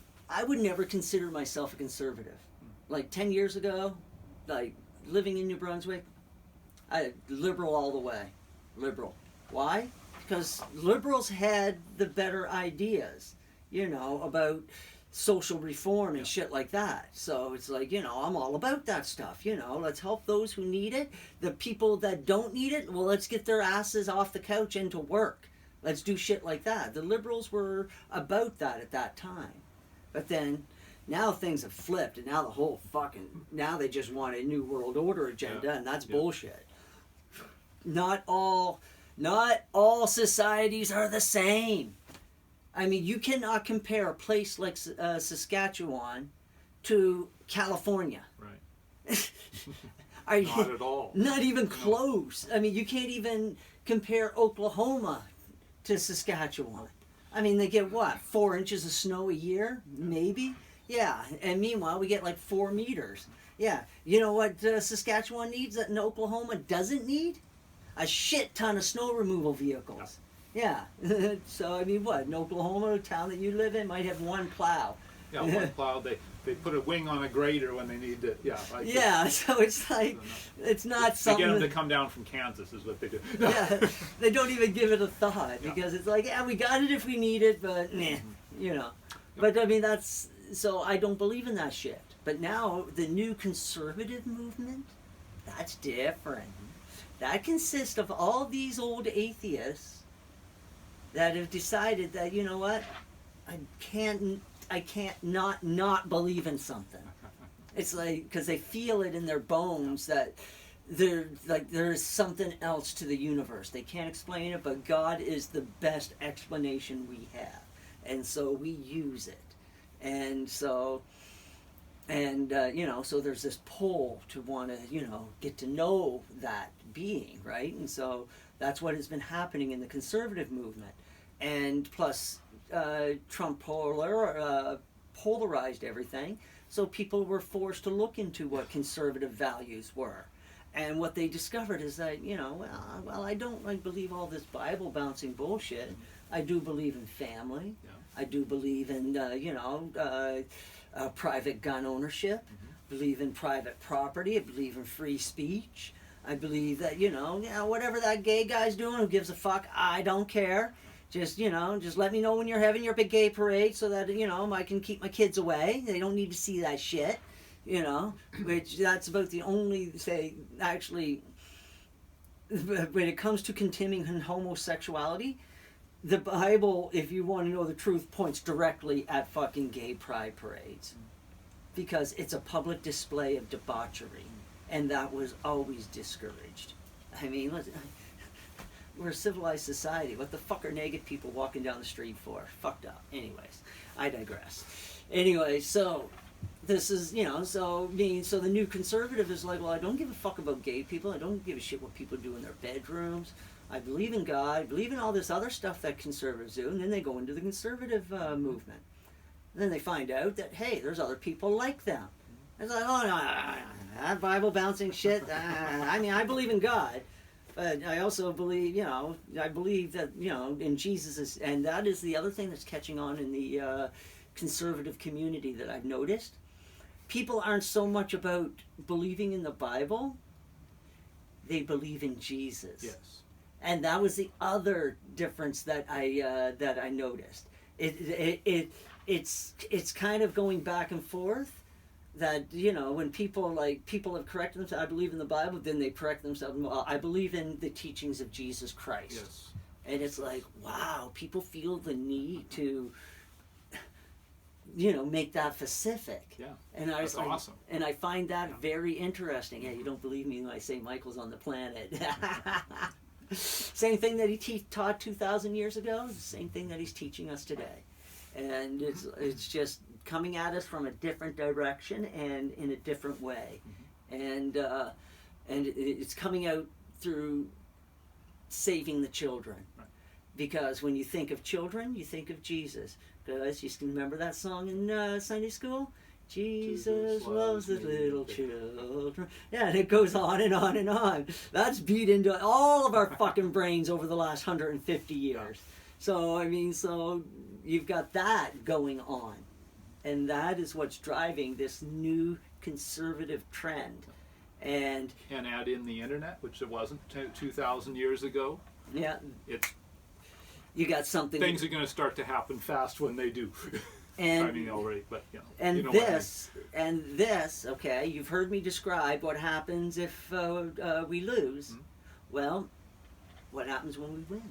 consider myself a conservative. Like 10 years ago, like living in New Brunswick, liberal all the way. Liberal. Why? Because liberals had the better ideas, you know, about social reform and shit like that. So it's like, you know, I'm all about that stuff, you know. Let's help those who need it. The people that don't need it, well, let's get their asses off the couch and to work. Let's do shit like that. The liberals were about that at that time. But then, now things have flipped, and now the whole now they just want a new world order agenda, and that's bullshit. Not all societies are the same. I mean, you cannot compare a place like Saskatchewan to California. Right. Not at all. Not even close. I mean, you can't even compare Oklahoma to Saskatchewan. I mean, they get what, 4 inches of snow a year, maybe? Yeah, and meanwhile we get like 4 meters. Yeah, you know what Saskatchewan needs that in Oklahoma doesn't need? A shit ton of snow removal vehicles. Yeah. So I mean, what, in Oklahoma, a town that you live in, might have one plow. Yeah, one plow. They put a wing on a grader when they need to. Yeah. Yeah. So it's like, it's not They something. get them to come down from Kansas is what they do. Yeah, they don't even give it a thought, because it's like, yeah, we got it if we need it, but you know. But I mean, so I don't believe in that shit. But now the new conservative movement, that's different. That consists of all these old atheists that have decided that, you know what, I can't not believe in something. It's like, because they feel it in their bones that there's something else to the universe. They can't explain it, but God is the best explanation we have, and so we use it. And so, you know, so there's this pull to want to, you know, get to know that being, right? And so that's what has been happening in the conservative movement. And plus, Trump polarized everything, so people were forced to look into what conservative values were. And what they discovered is that, you know, well, I don't believe all this Bible bouncing bullshit. I do believe in family. Yeah. I do believe in, private gun ownership. Believe in private property. I believe in free speech. I believe that, you know, whatever that gay guy's doing, who gives a fuck, I don't care. Just, you know, just let me know when you're having your big gay parade so that, you know, I can keep my kids away. They don't need to see that shit, you know, which that's about the only, actually, when it comes to condemning homosexuality, the Bible, if you want to know the truth, points directly at fucking gay pride parades. Because it's a public display of debauchery. and that was always discouraged. I mean, we're a civilized society. What the fuck are naked people walking down the street for? Fucked up. Anyways, I digress. Anyway, so this is, so the new conservative is like, well, I don't give a fuck about gay people. I don't give a shit what people do in their bedrooms. I believe in God. I believe in all this other stuff that conservatives do. And then they go into the conservative movement. And then they find out that, hey, there's other people like them. It's like, oh, no, that Bible bouncing shit. I mean, I believe in God. But I also believe, I believe that, in Jesus. And that is the other thing that's catching on in the conservative community that I've noticed. People aren't so much about believing in the Bible. They believe in Jesus. Yes. And that was the other difference that I noticed. It's kind of going back and forth. That, when people have corrected themselves, I believe in the Bible, then they correct themselves. Well, I believe in the teachings of Jesus Christ. Yes. And it's like, wow, people feel the need to, make that specific. Yeah. And That's awesome. And I find that very interesting. Yeah, you don't believe me when I say Michael's on the planet. Same thing that he taught 2,000 years ago, same thing that he's teaching us today. And it's just coming at us from a different direction and in a different way. And it's coming out through saving the children. Right. Because when you think of children, you think of Jesus. Guys, you can remember that song in Sunday school? Jesus loves the little children. Yeah, and it goes on and on and on. That's beat into all of our fucking brains over the last 150 years. So, so you've got that going on. And that is what's driving this new conservative trend. And add in the internet, which it wasn't 2,000 years ago. Yeah. You got something. Things are going to start to happen fast when they do. And, I mean, already, but and this, okay, you've heard me describe what happens if we lose. Mm-hmm. Well, what happens when we win?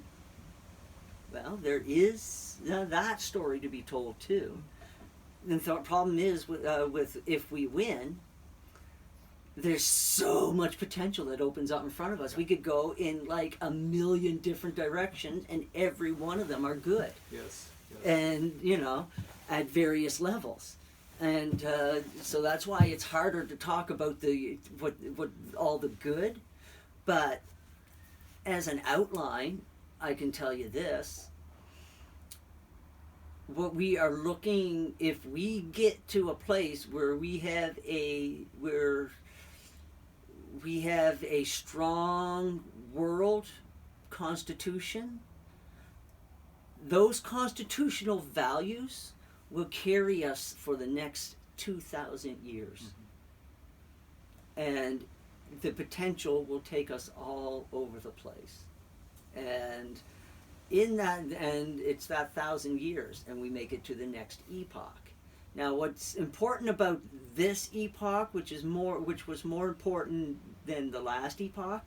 Well, there is that story to be told too. And the problem is with if we win, there's so much potential that opens up in front of us. We could go in like a million different directions, and every one of them are good. Yes. And at various levels. And so that's why it's harder to talk about what all the good. But as an outline, I can tell you this. What we are looking, if we get to a place where we have a strong world constitution, those constitutional values will carry us for the next 2,000 years. Mm-hmm. And the potential will take us all over the place. And in that, and it's that 1,000 years, and we make it to the next epoch. Now, what's important about this epoch, which was more important than the last epoch,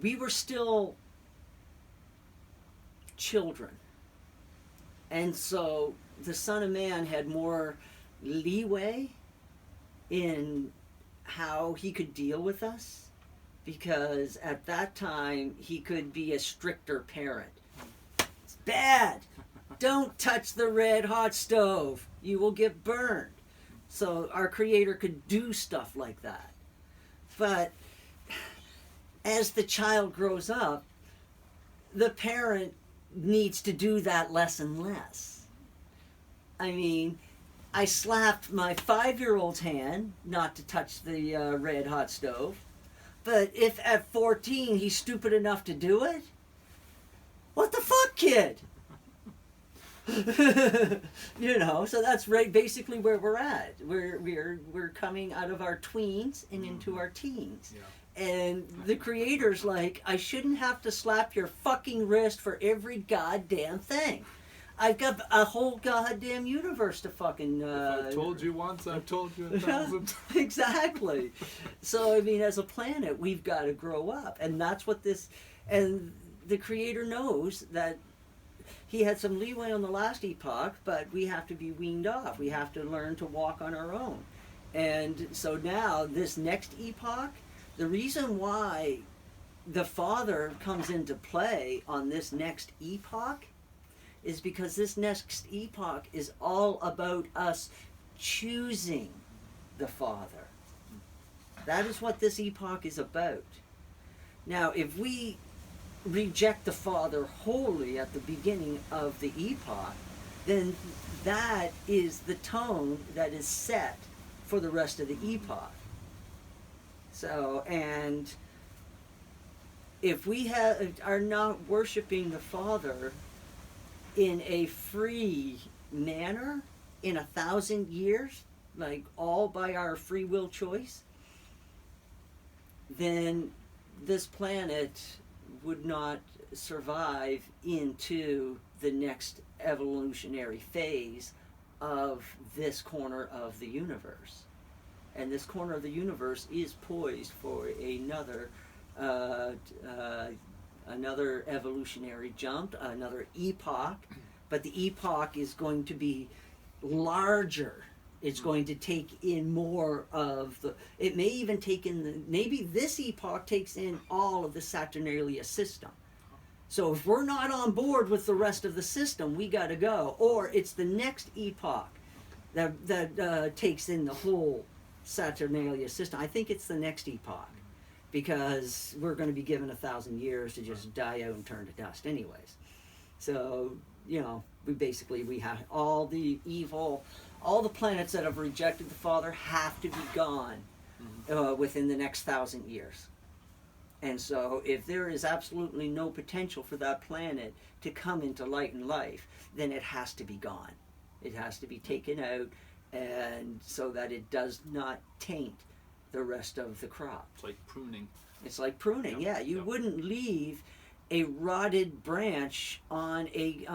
we were still children. And so the Son of Man had more leeway in how he could deal with us, because at that time he could be a stricter parent. It's bad. Don't touch the red hot stove. You will get burned. So our Creator could do stuff like that. But as the child grows up, the parent needs to do that less and less. I mean, I slapped my 5-year-old's hand not to touch the red hot stove, but if at 14 he's stupid enough to do it, what the fuck, kid? So that's right, basically where we're at. We're coming out of our tweens and into our teens. Yeah. And the Creator's like, I shouldn't have to slap your fucking wrist for every goddamn thing. I've got a whole goddamn universe to fucking... if I've told you once, I've told you 1,000. Exactly. So, I mean, as a planet, we've got to grow up. And that's what this... And the Creator knows that he had some leeway on the last epoch, but we have to be weaned off. We have to learn to walk on our own. And so now, this next epoch, the reason why the Father comes into play on this next epoch is because this next epoch is all about us choosing the Father. That is what this epoch is about. Now, if we reject the Father wholly at the beginning of the epoch, then that is the tone that is set for the rest of the epoch. So, and if we are not worshiping the Father in a free manner in 1,000 years, like all by our free will choice, then this planet would not survive into the next evolutionary phase of this corner of the universe. And this corner of the universe is poised for another evolutionary jump, another epoch, but the epoch is going to be larger. It's going to take in more of the, it may even take in maybe this epoch takes in all of the Saturnalia system. So if we're not on board with the rest of the system, we got to go. Or it's the next epoch that takes in the whole Saturnalia system. I think it's the next epoch, because we're going to be given 1,000 years to just die out and turn to dust anyways. So, you know, we have all the evil, all the planets that have rejected the Father have to be gone within the next 1,000 years. And so if there is absolutely no potential for that planet to come into light and life, then it has to be gone. It has to be taken out, and so that it does not taint the rest of the crop. It's like pruning. It's like pruning, Yep. yeah. You Yep. wouldn't leave a rotted branch on a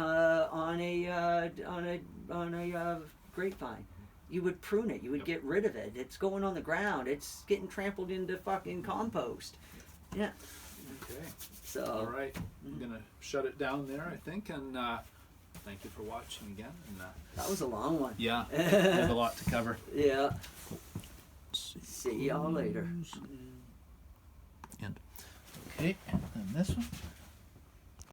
grapevine. You would prune it. You would Yep. get rid of it. It's going on the ground. It's getting trampled into fucking compost. Yeah. Okay. So. All right. I'm gonna shut it down there, I think, and thank you for watching again. And That was a long one. yeah, we have a lot to cover. Yeah. See y'all later. And okay, and then this one.